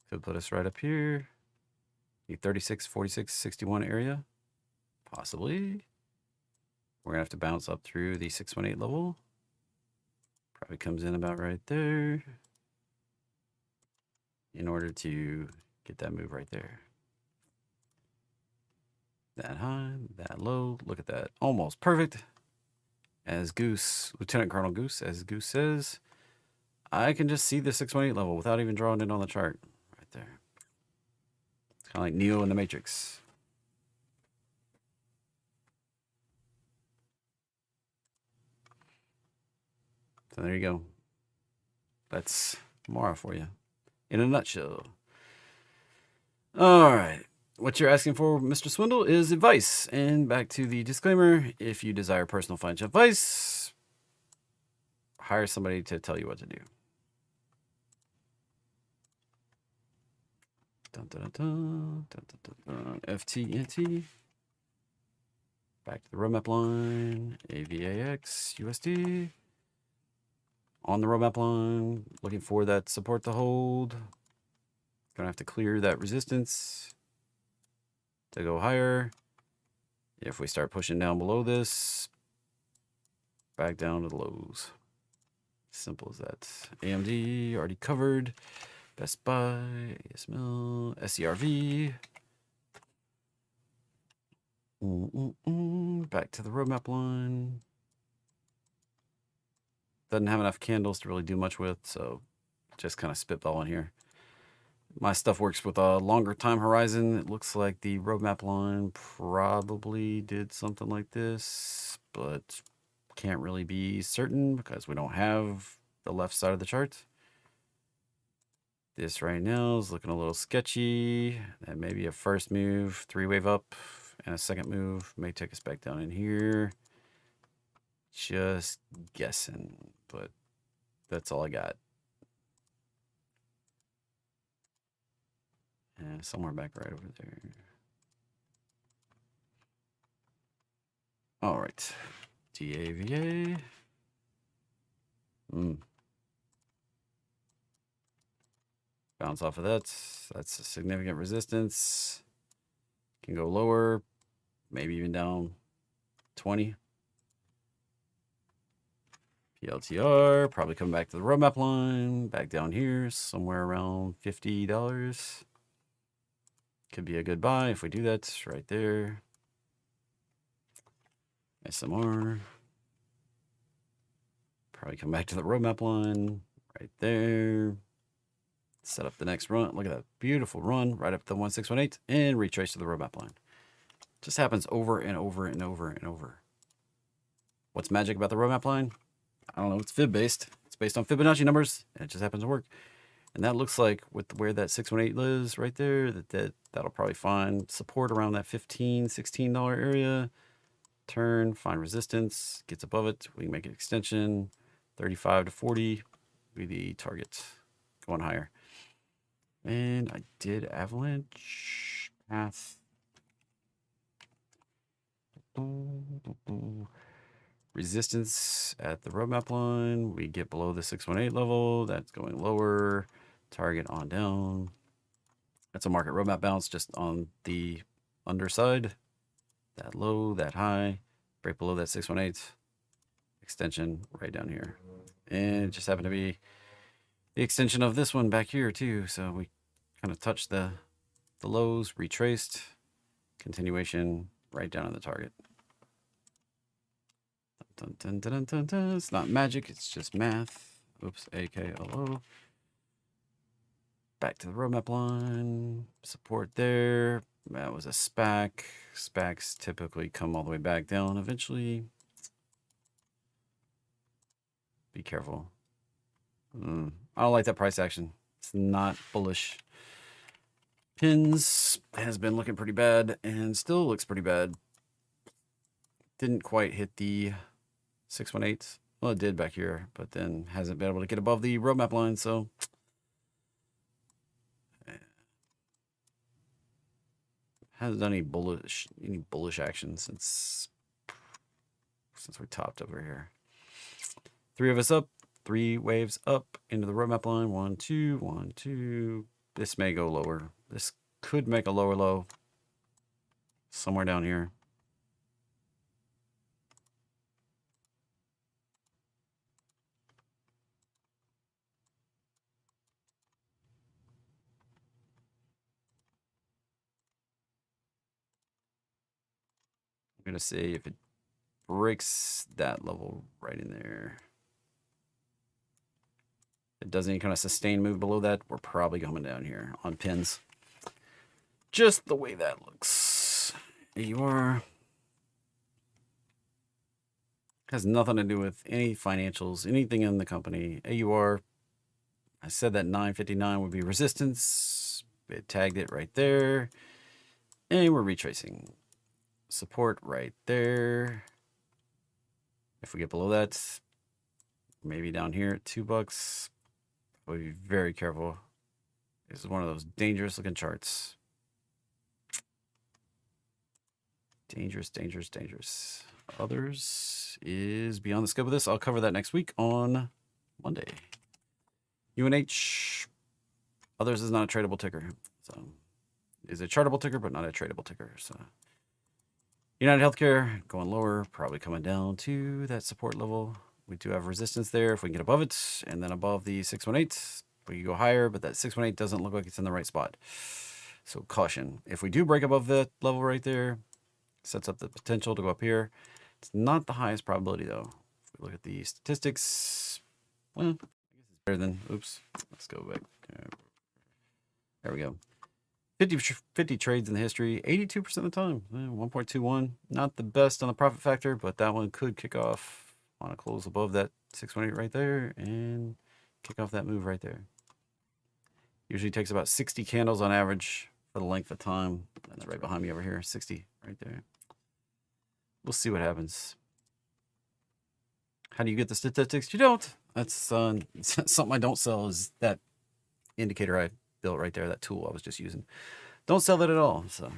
Could put us right up here. The 36, 46, 61 area. Possibly. We're going to have to bounce up through the 618 level. Probably comes in about right there. In order to get that move right there. That high, that low. Look at that. Almost perfect. As Goose, Lieutenant Colonel Goose, as Goose says, I can just see the 618 level without even drawing it on the chart. Right there. It's kind of like Neo in the Matrix. So there you go. That's Mara for you. In a nutshell. All right. What you're asking for, Mr. Swindle, is advice. And back to the disclaimer, if you desire personal financial advice, hire somebody to tell you what to do. Dun, dun, dun, dun, dun, dun, dun. FTNT. Back to the roadmap line. AVAX, USD. On the roadmap line. Looking for that support to hold. Gonna have to clear that resistance to go higher. If we start pushing down below this, back down to the lows. Simple as that. AMD already covered. Best Buy, ASML, SCRV. Back to the roadmap line. Doesn't have enough candles to really do much with, so just kind of spitballing here. My stuff works with a longer time horizon. It looks like the roadmap line probably did something like this, but can't really be certain because we don't have the left side of the chart. This right now is looking a little sketchy. That may be a first move, 3-wave up, and a second move may take us back down in here. Just guessing, but that's all I got. And somewhere back right over there. All right. DAVA. Bounce off of that. That's a significant resistance. Can go lower, maybe even down 20. PLTR, probably come back to the roadmap line, back down here, somewhere around $50. Could be a good buy if we do that right there. SMR. Probably come back to the roadmap line right there. Set up the next run. Look at that beautiful run right up to the 1618 and retrace to the roadmap line. Just happens over and over and over and over. What's magic about the roadmap line? I don't know. It's fib based. It's based on Fibonacci numbers, and it just happens to work. And that looks like with where that 618 is right there, that'll probably find support around that $15, $16 area. Turn, find resistance, gets above it. We can make an extension. 35 to 40 be the target. Going higher. And I did avalanche path. Resistance at the roadmap line. We get below the 618 level. That's going lower. Target on down. That's a market roadmap bounce just on the underside. That low, that high. Break below that 618. Extension right down here. And it just happened to be the extension of this one back here too. So we kind of touched the lows, retraced. Continuation right down on the target. Dun, dun, dun, dun, dun, dun. It's not magic, it's just math. Oops, AKLO. back to the roadmap line. Support there. That was a SPAC. SPACs typically come all the way back down eventually. Be careful. I don't like that price action. It's not bullish. Pins has been looking pretty bad and still looks pretty bad. Didn't quite hit the 618. Well, it did back here, but then hasn't been able to get above the roadmap line, so hasn't done any bullish action since we topped over here. 3 of us up, 3 waves up into the roadmap line. 1, 2, 1, 2. This may go lower. This could make a lower low somewhere down here. I'm going to see if it breaks that level right in there. If it does any kind of sustained move below that, we're probably coming down here on pins. Just the way that looks. AUR has nothing to do with any financials, anything in the company. AUR, I said that 959 would be resistance. It tagged it right there. And we're retracing. Support right there. If we get below that, maybe down here at $2, we'll be very careful. This is one of those dangerous looking charts. Dangerous, dangerous, dangerous. Others is beyond the scope of this. I'll cover that next week on Monday. UNH. Others is not a tradable ticker. So is a chartable ticker, but not a tradable ticker. So United Healthcare going lower, probably coming down to that support level. We do have resistance there. If we can get above it and then above the 618, we can go higher, but that 618 doesn't look like it's in the right spot. So caution. If we do break above that level right there, sets up the potential to go up here. It's not the highest probability though. If we look at the statistics, well, I guess it's better than, oops, let's go back. There we go. 50 trades in the history, 82% of the time, 1.21. Not the best on the profit factor, but that one could kick off on a close above that 618 right there and kick off that move right there. Usually takes about 60 candles on average for the length of time. That's right behind me over here, 60 right there. We'll see what happens. How do you get the statistics? You don't. That's something I don't sell, is that indicator I built right there, that tool I was just using. Don't sell that at all, so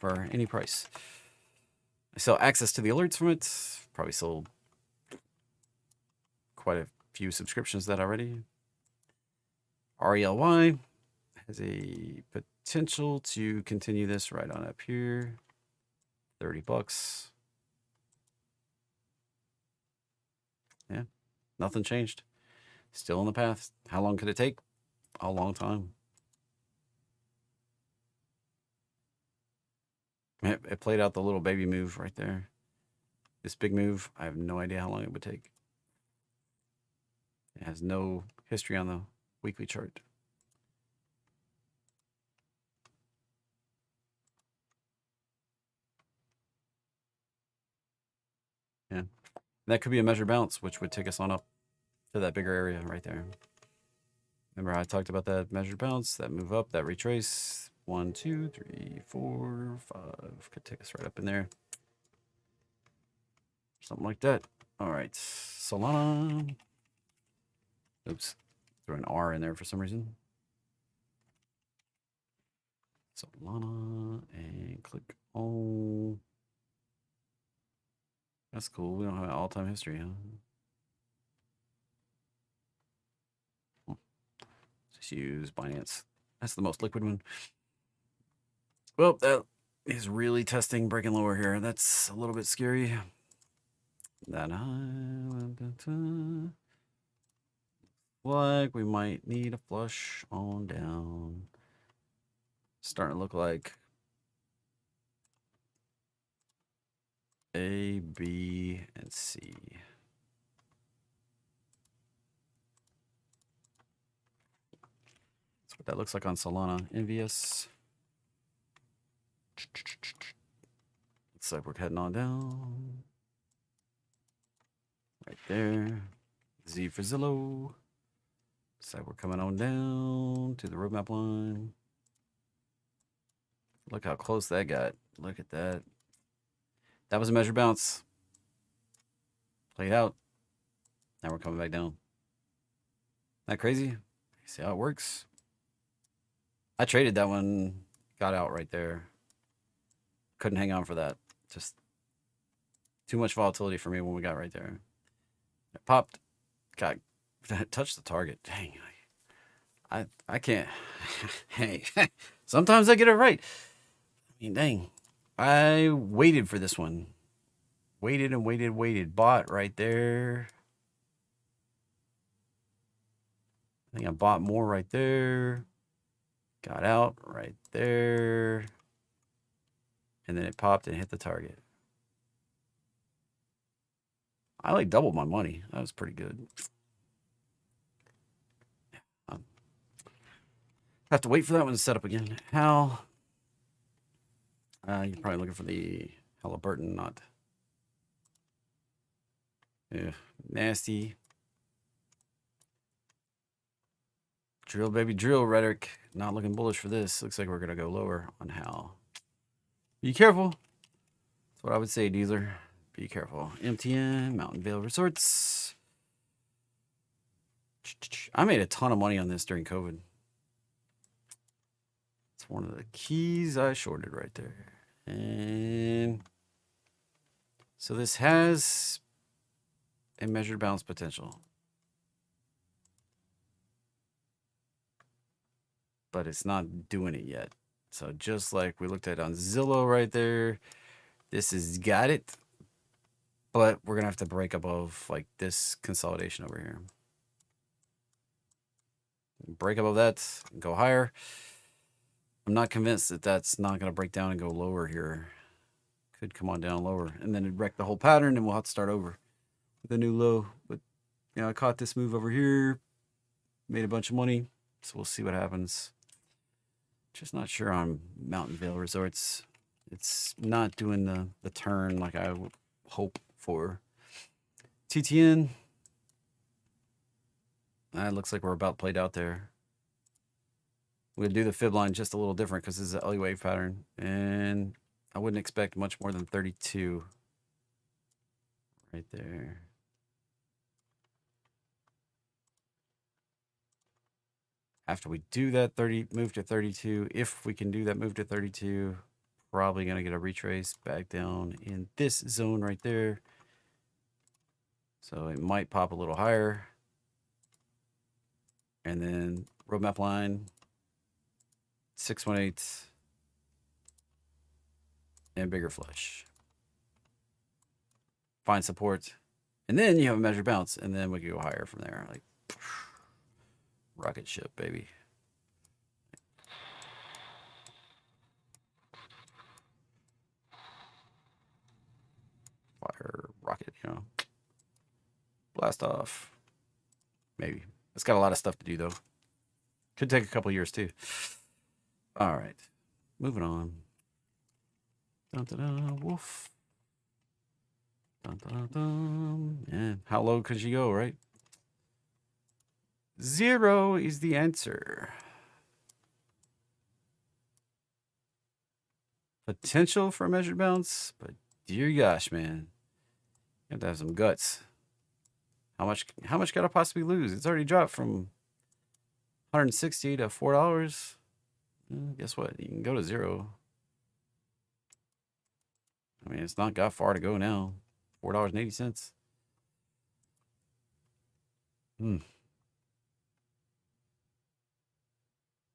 for any price. I sell access to the alerts from it. Probably sold quite a few subscriptions that already. RELY has a potential to continue this right on up here. $30. Yeah, nothing changed. Still on the path. How long could it take? A long time. It played out the little baby move right there. This big move, I have no idea how long it would take. It has no history on the weekly chart. Yeah, that could be a measured bounce, which would take us on up to that bigger area right there. Remember I talked about that measured bounce, that move up, that retrace. 1, 2, 3, 4, 5. Could take us right up in there. Something like that. All right, Solana. Oops, threw an R in there for some reason. Solana and click on. That's cool. We don't have an all-time history, huh? Just use Binance. That's the most liquid one. Well, that is really testing breaking lower here. That's a little bit scary. That like we might need a flush on down. Starting to look like A, B, and C. That's what that looks like on Solana. NVS. Looks like we're heading on down. Right there. Z for Zillow. Looks like we're coming on down to the roadmap line. Look how close that got. Look at that. That was a measured bounce. Played out. Now we're coming back down. Isn't that crazy? See how it works? I traded that one. Got out right there. Couldn't hang on for that. Just too much volatility for me when we got right there. It popped. Got touched the target. Dang. I can't. Hey, sometimes I get it right. I mean, dang. I waited for this one. Waited and waited, waited. Bought right there. I think I bought more right there. Got out right there. And then it popped and hit the target. I like doubled my money. That was pretty good. Have to wait for that one to set up again. Hal. You're probably looking for the Halliburton, not. Yeah, nasty. Drill, baby, drill. Rhetoric. Not looking bullish for this. Looks like we're going to go lower on Hal. Be careful. That's what I would say, dealer. Be careful. MTN, Mountain Vale Resorts. I made a ton of money on this during COVID. It's one of the keys I shorted right there. And so this has a measured bounce potential. But it's not doing it yet. So just like we looked at on Zillow right there, this has got it. But we're going to have to break above like this consolidation over here. Break above that, go higher. I'm not convinced that that's not going to break down and go lower here. Could come on down lower. And then it'd wreck the whole pattern and we'll have to start over with a new low. But, you know, I caught this move over here. Made a bunch of money. So we'll see what happens. Just not sure on Mountain Vale Resorts. It's not doing the turn like I would hope for. TTN. That looks like we're about played out there. We'll do the fib line just a little different because this is an Ellie wave pattern. And I wouldn't expect much more than 32. Right there. After we do that, move to 32. If we can do that move to 32, probably going to get a retrace back down in this zone right there. So it might pop a little higher. And then roadmap line, 618, and bigger flush. Find support. And then you have a measured bounce, and then we can go higher from there. Like, rocket ship, baby. Fire rocket, you know. Blast off. Maybe. It's got a lot of stuff to do, though. Could take a couple years, too. All right. Moving on. Dun, dun, dun, woof. Dun, dun, dun, dun. Yeah. How low could you go, right? 0 is the answer. Potential for a measured bounce, but dear gosh, man, you have to have some guts. How much could I possibly lose? It's already dropped from 160 to $4. Guess what? You can go to 0. I mean, it's not got far to go now. $4.80.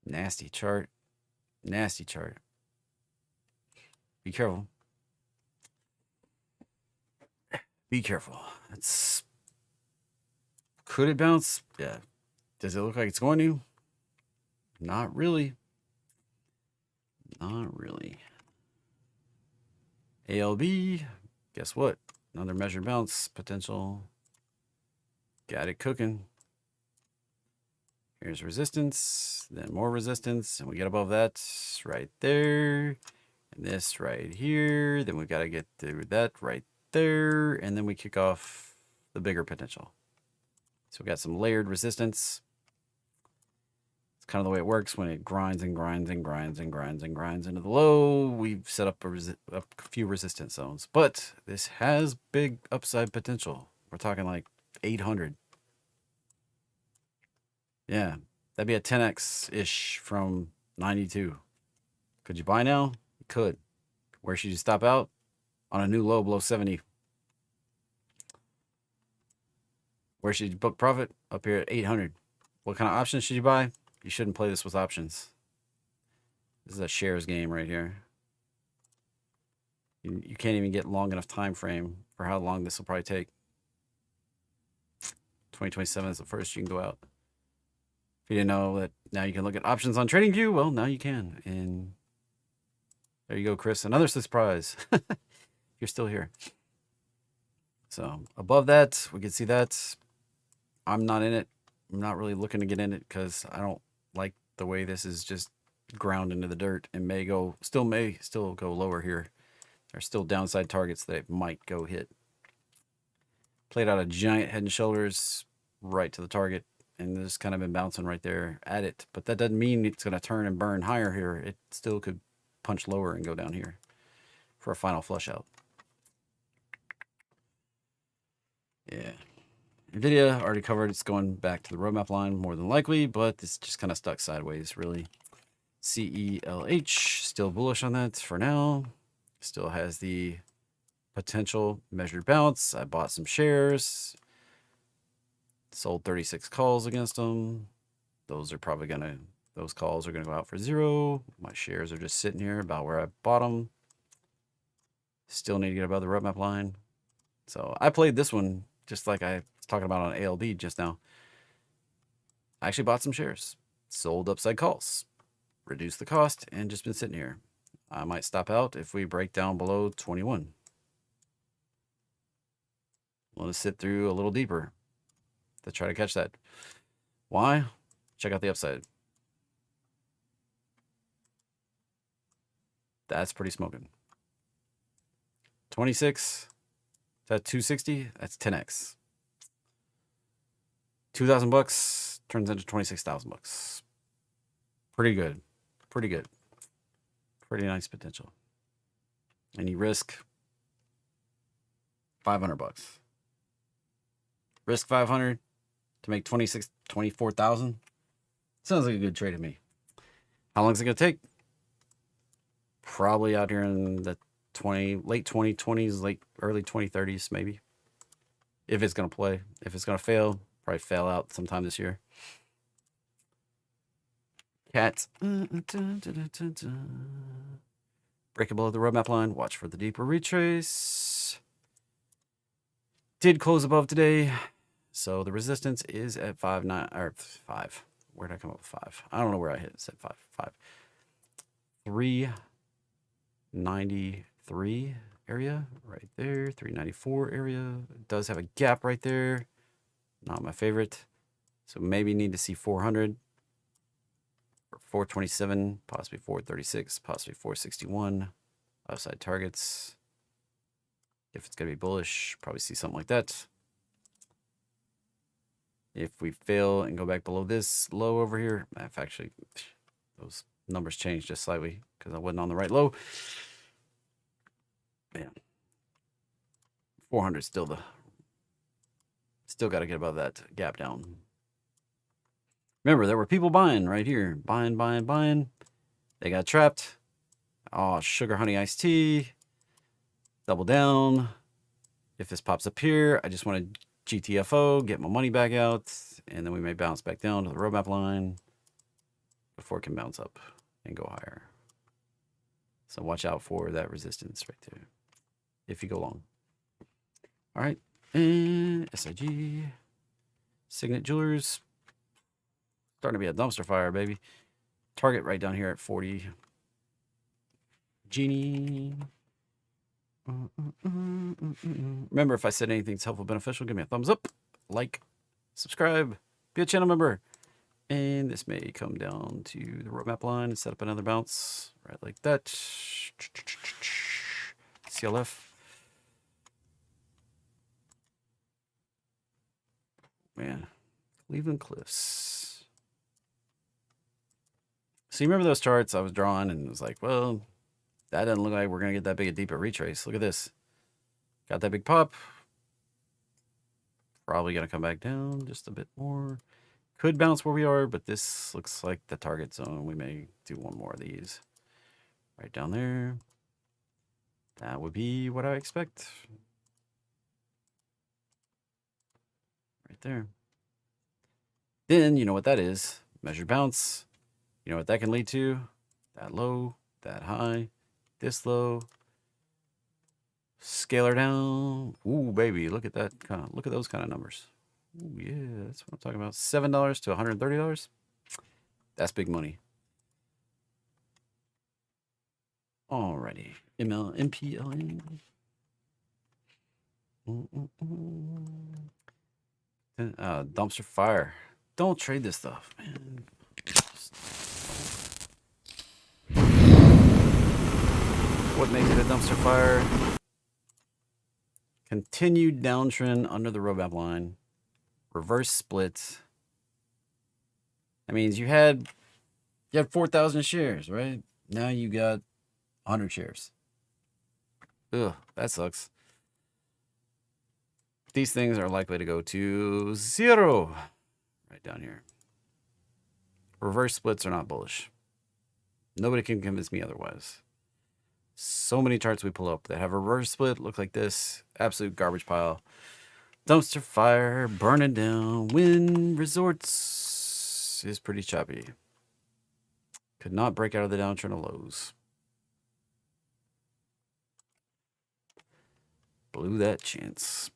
Nasty chart. Nasty chart. Be careful. Be careful. It's. Could it bounce? Yeah. Does it look like it's going to? Not really. Not really. ALB. Guess what? Another measured bounce potential. Got it cooking. Here's resistance, then more resistance, and we get above that right there, and this right here. Then we got to get through that right there, and then we kick off the bigger potential. So we got some layered resistance. It's kind of the way it works when it grinds and grinds and grinds and grinds and grinds into the low. We've set up a few resistance zones, but this has big upside potential. We're talking like 800. Yeah, that'd be a 10x-ish from 92. Could you buy now? You could. Where should you stop out? On a new low below 70. Where should you book profit? Up here at 800. What kind of options should you buy? You shouldn't play this with options. This is a shares game right here. You can't even get long enough time frame for how long this will probably take. 2027 is the first you can go out. If you didn't know that now you can look at options on TradingView, well, now you can. And there you go, Chris. Another surprise. You're still here. So above that, we can see that. I'm not in it. I'm not really looking to get in it because I don't like the way this is just ground into the dirt and may still go lower here. There's still downside targets that it might go hit. Played out a giant head and shoulders right to the target. And just kind of been bouncing right there at it. But that doesn't mean it's going to turn and burn higher here. It still could punch lower and go down here for a final flush out. Yeah. NVIDIA already covered. It's going back to the roadmap line more than likely, but it's just kind of stuck sideways, really. CELH, still bullish on that for now. Still has the potential measured bounce. I bought some shares. Sold 36 calls against them. Those calls are gonna go out for 0. My shares are just sitting here about where I bought them. Still need to get above the roadmap line. So I played this one just like I was talking about on ALD just now. I actually bought some shares, sold upside calls, reduced the cost, and just been sitting here. I might stop out if we break down below 21. Want to sit through a little deeper to try to catch that. Why? Check out the upside. That's pretty smoking. 26. That 260. That's 10x. 2,000 bucks turns into 26,000 bucks. Pretty good. Pretty good. Pretty nice potential. And you risk 500 bucks. Risk 500 to make 24,000. Sounds like a good trade to me. How long is it going to take? Probably out here in the late 2020s, early 2030s, maybe. If it's going to play. If it's going to fail, probably fail out sometime this year. Cat. Break below the roadmap line. Watch for the deeper retrace. Did close above today. So the resistance is at 5.9 or 5. Where did I come up with 5? I don't know where I hit. It said 5. 393 area right there. 394 area. It does have a gap right there. Not my favorite. So maybe need to see 400 or 427, possibly 436, possibly 461. Upside targets. If it's going to be bullish, probably see something like that. If we fail and go back below this low over here, actually, those numbers changed just slightly because I wasn't on the right low. Man, 400 still got to get above that gap down. Remember, there were people buying right here, buying. They got trapped. Oh, sugar honey iced tea. Double down. If this pops up here, I just want to GTFO, get my money back out, and then we may bounce back down to the roadmap line before it can bounce up and go higher. So watch out for that resistance right there if you go long. All right, and SIG, Signet Jewelers, starting to be a dumpster fire, baby. Target right down here at 40. Genie. Remember, if I said anything's helpful, beneficial, give me a thumbs up, like, subscribe, be a channel member. And this may come down to the roadmap line and set up another bounce right like that. CLF. Man, Cleveland Cliffs. So you remember those charts I was drawing and it was like, well, that doesn't look like we're going to get that big a deep a retrace. Look at this. Got that big pop. Probably going to come back down just a bit more. Could bounce where we are, but this looks like the target zone. We may do one more of these. Right down there. That would be what I expect. Right there. Then, you know what that is. Measured bounce. You know what that can lead to? That low, that high, this low. Scalar down. Ooh, baby, look at that look at those kind of numbers. Ooh, yeah, that's what I'm talking about. $7 to $130. That's big money. Alrighty. MPLN. Dumpster fire. Don't trade this stuff, man. What makes it a dumpster fire? Continued downtrend under the roadmap line. Reverse split. That means you had 4,000 shares, right? Now you got 100 shares. Ugh, that sucks. These things are likely to go to 0 right down here. Reverse splits are not bullish. Nobody can convince me otherwise. So many charts we pull up that have a reverse split look like this. Absolute garbage pile. Dumpster fire, burning down. Wind resorts is pretty choppy. Could not break out of the downtrend of lows. Blew that chance.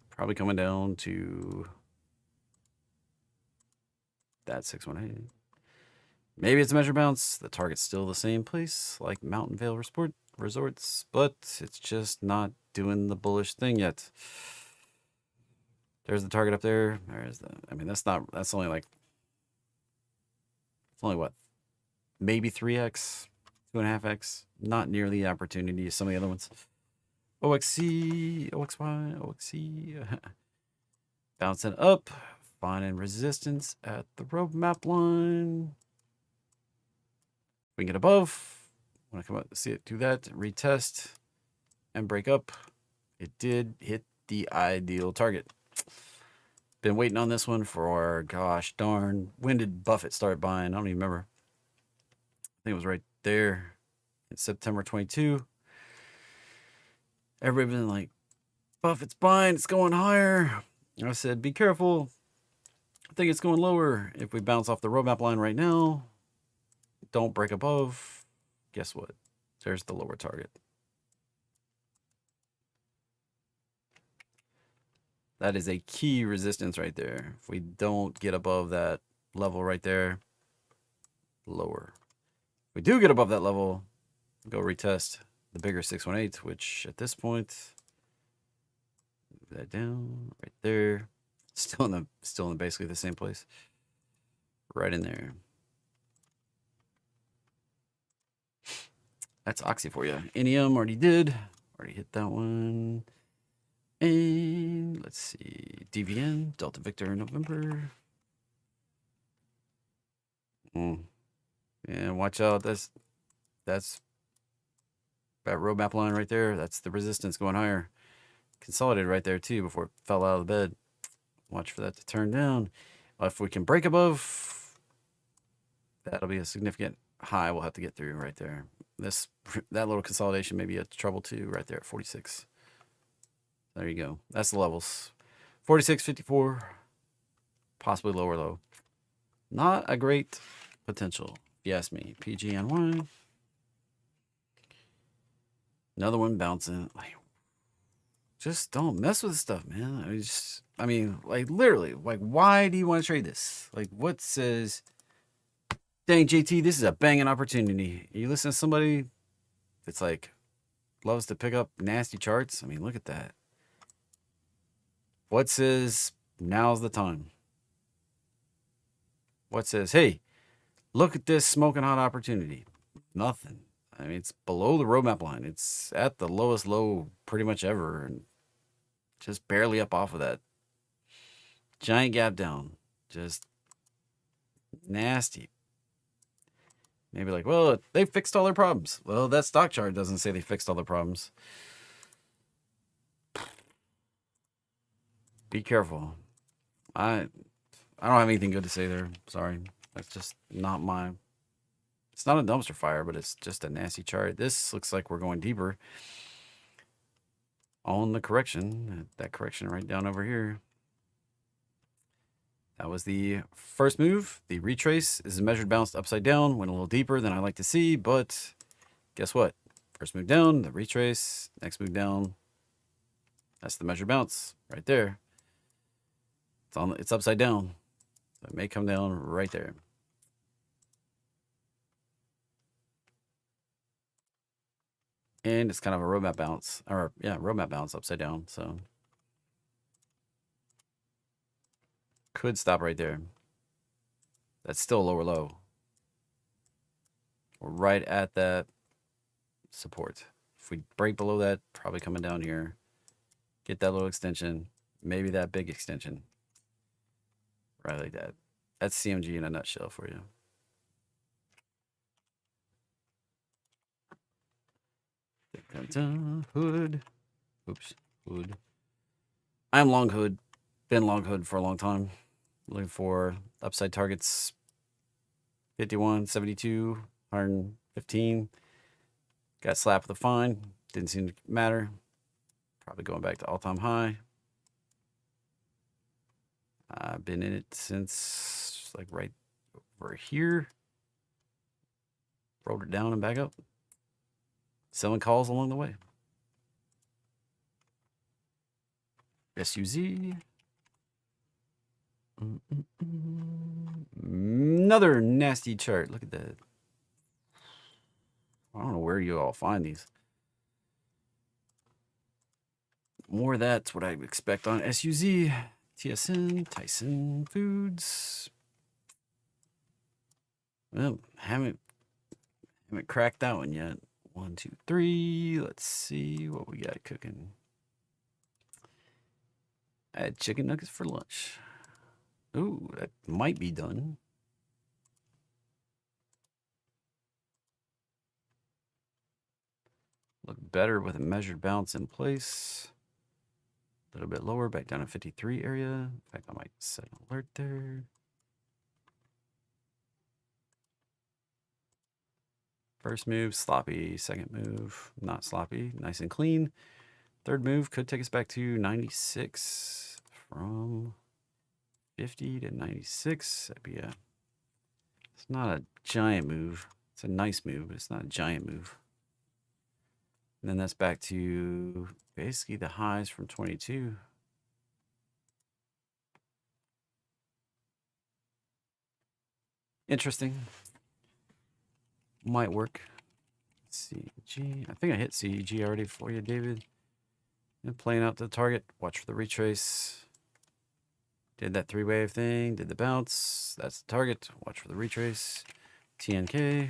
Probably coming down to that 618. Maybe it's a measure bounce. The target's still the same place, like Mountain Vale Resorts, but it's just not doing the bullish thing yet. There's the target up there. There's the. I mean, that's only like. It's only what? Maybe 3x, 2.5x. Not nearly the opportunity as some of the other ones. OXC, OXY, OXC. Bouncing up. Finding resistance at the roadmap line. We can get above. Want to come up, see it do that, retest, and break up. It did hit the ideal target. Been waiting on this one for, gosh darn, when did Buffett start buying? I don't even remember. I think it was right there in September 22. Everybody been like, Buffett's buying, it's going higher. I said, be careful. I think it's going lower. If we bounce off the roadmap line right now, don't break above. Guess what? There's the lower target. That is a key resistance right there. If we don't get above that level right there, lower. If we do get above that level, go retest the bigger 618, which at this point, move that down right there. Still in basically the same place. Right in there. That's Oxy for you. Inium already did. Already hit that one. And let's see. DVN, Delta Victor, November. And watch out. That's that roadmap line right there. That's the resistance going higher. Consolidated right there too before it fell out of the bed. Watch for that to turn down. If we can break above, that'll be a significant high we'll have to get through right there. That little consolidation may be a trouble too right there at 46. There you go. That's the levels. 46, 54, possibly lower low. Not a great potential, if you ask me. PGNY. Another one bouncing. Like, just don't mess with this stuff, man. I mean, like literally, like why do you want to trade this? Like what says, dang JT, this is a banging opportunity. You listen to somebody that's like loves to pick up nasty charts. I mean, look at that. What says now's the time? What says, hey, look at this smoking hot opportunity? Nothing. I mean, it's below the roadmap line. It's at the lowest low pretty much ever, and just barely up off of that. Giant gap down. Just nasty. Maybe like, well, they fixed all their problems. Well, that stock chart doesn't say they fixed all their problems. Be careful. I don't have anything good to say there. Sorry. That's just not my... It's not a dumpster fire, but it's just a nasty chart. This looks like we're going deeper on the correction. That correction right down over here. That was the first move. The retrace is a measured bounce upside down. Went a little deeper than I like to see, but guess what? First move down, the retrace. Next move down. That's the measured bounce right there. It's upside down. So it may come down right there. And it's kind of a roadmap bounce, or yeah, roadmap bounce upside down. So could stop right there. That's still a lower low. We're right at that support. If we break below that, probably coming down here. Get that little extension. Maybe that big extension. Right like that. That's CMG in a nutshell for you. Hood. Oops. Hood. I'm long hood. Been long hood for a long time. Looking for upside targets. 51, 72, 115. Got slapped with a fine. Didn't seem to matter. Probably going back to all-time high. I've been in it since like right over here. Rolled it down and back up. Selling calls along the way. SUZ. Another nasty chart. Look at that. I don't know where you all find these. More of that's what I expect on SUZ. TSN, Tyson Foods. Well, haven't cracked that one yet. 1, 2, 3. Let's see what we got cooking. I had chicken nuggets for lunch. Ooh, that might be done. Look better with a measured bounce in place. A little bit lower, back down to 53 area. In fact, I might set an alert there. First move, sloppy. Second move, not sloppy. Nice and clean. Third move could take us back to 96 from 50 to 96. That'd be a... It's not a giant move. It's a nice move, but it's not a giant move. And then that's back to basically the highs from 22. Interesting. Might work. CG. I think I hit CG already for you, David. And playing out the target. Watch for the retrace. Did that three-wave thing. Did the bounce. That's the target. Watch for the retrace. TNK.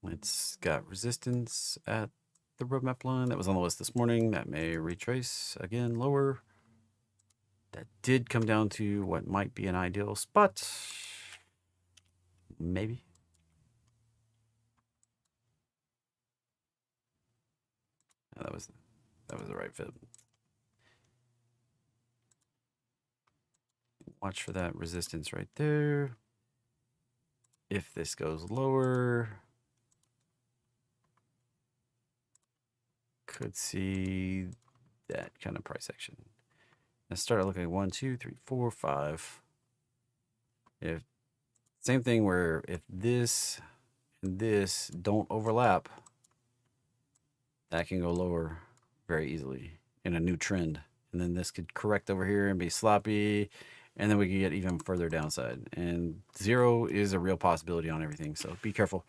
It's got resistance at the roadmap line. That was on the list this morning. That may retrace again lower. That did come down to what might be an ideal spot. Maybe. Oh, that was the right fit. Watch for that resistance right there. If this goes lower, could see that kind of price action. Let's start looking at 1, 2, 3, 4, 5. If same thing where if this and this don't overlap, that can go lower very easily in a new trend. And then this could correct over here and be sloppy. And then we can get even further downside. And 0 is a real possibility on everything. So be careful.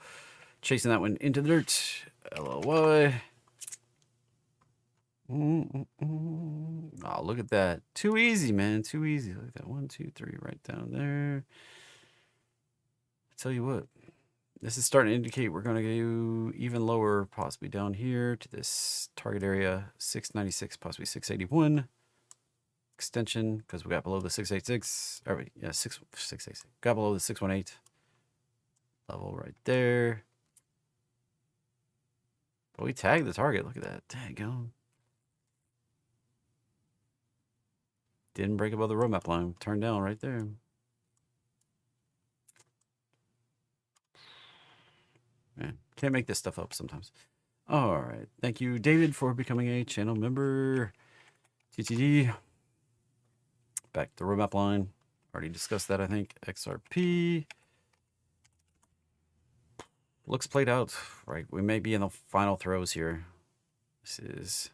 Chasing that one into the dirt. LLY. Oh, look at that. Too easy, man. Too easy. Look at that. 1, 2, 3 right down there. I tell you what. This is starting to indicate we're going to go even lower, possibly down here to this target area, 696, possibly 681. Extension, because we got below the 686. Or wait, yeah, 686. Got below the 618. Level right there. But we tagged the target. Look at that. Dang. Didn't break above the roadmap line. Turned down right there. Man, can't make this stuff up sometimes. All right. Thank you, David, for becoming a channel member. TTD. Back to the roadmap line. Already discussed that, I think. XRP. Looks played out, right? We may be in the final throws here. This is...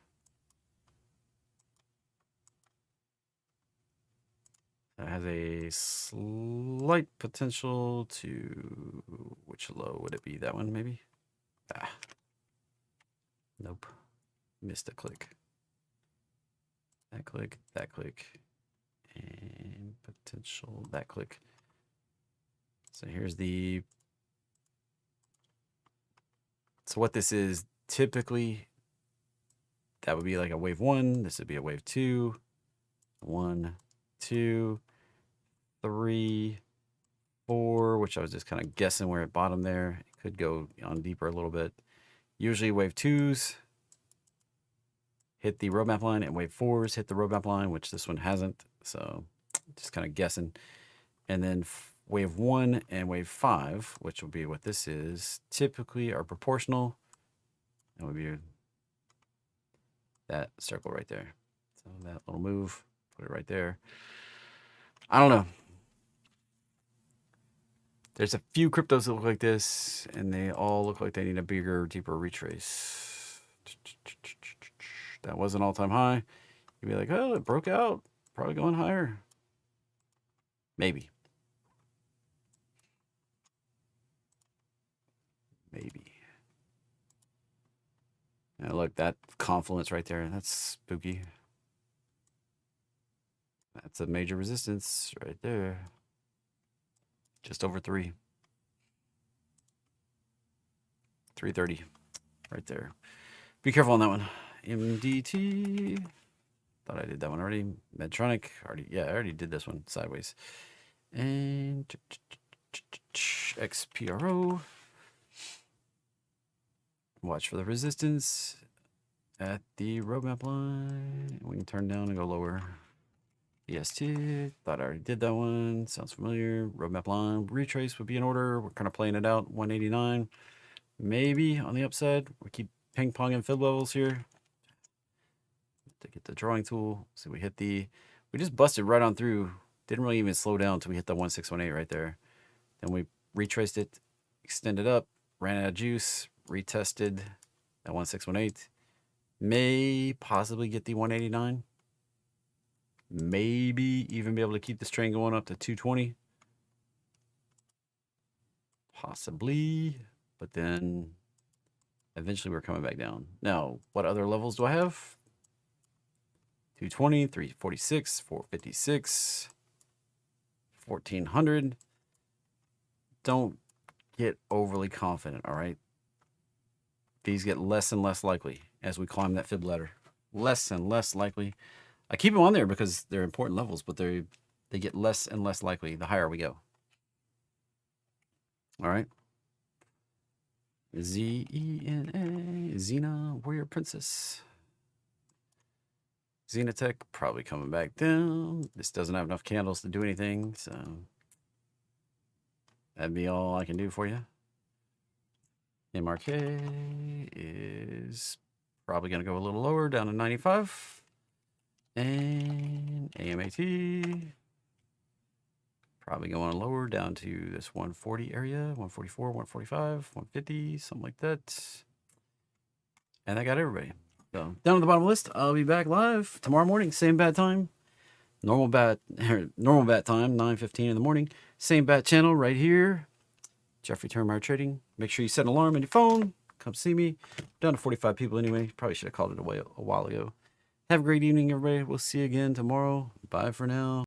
That has a slight potential to... Which low would it be? That one, maybe? Ah. Nope. Missed a click. That click, that click. And potential, that click. So here's the... So what this is, typically, that would be like a wave 1. This would be a wave 2. 1, 2, 3, 4, which I was just kind of guessing where it bottomed there. It could go on deeper a little bit. Usually wave 2s hit the roadmap line, and wave 4s hit the roadmap line, which this one hasn't. So just kind of guessing. And then wave 1 and wave 5, which will be what this is, typically are proportional. That would be that circle right there. So that little move, put it right there. I don't know. There's a few cryptos that look like this, and they all look like they need a bigger, deeper retrace. That was an all-time high. You'd be like, oh, it broke out. Probably going higher. Maybe. Maybe. And look, that confluence right there, that's spooky. That's a major resistance right there. Just over 3. 330 right there. Be careful on that one. MDT. Thought I did that one already. Medtronic. I already did this one sideways. And XPRO. Watch for the resistance at the roadmap line. We can turn down and go lower. EST. Thought I already did that one. Sounds familiar. Roadmap line. Retrace would be in order. We're kind of playing it out. 189. Maybe on the upside. We keep ping-ponging fib levels here. To get the drawing tool. So we hit the... We just busted right on through. Didn't really even slow down until we hit the 1618 right there. Then we retraced it. Extended up. Ran out of juice. Retested that 1618. May possibly get the 189. Maybe even be able to keep this train going up to 220. Possibly. But then eventually we're coming back down. Now, what other levels do I have? 220, 346, 456, 1400. Don't get overly confident, all right? These get less and less likely as we climb that fib ladder. Less and less likely. I keep them on there because they're important levels, but they get less and less likely the higher we go. All right. ZENA, Xena, Warrior Princess. Xenatech probably coming back down. This doesn't have enough candles to do anything, so that'd be all I can do for you. MRK is probably going to go a little lower, down to 95. And AMAT probably going lower, down to this 140 area, 144, 145, 150, something like that. And I got everybody. So down at the bottom of the list, I'll be back live tomorrow morning, same bat time. Normal bat time, 9:15 in the morning. Same bat channel right here. Jeffrey Termire Trading. Make sure you set an alarm on your phone. Come see me. Down to 45 people anyway. Probably should have called it a while ago. Have a great evening, everybody. We'll see you again tomorrow. Bye for now.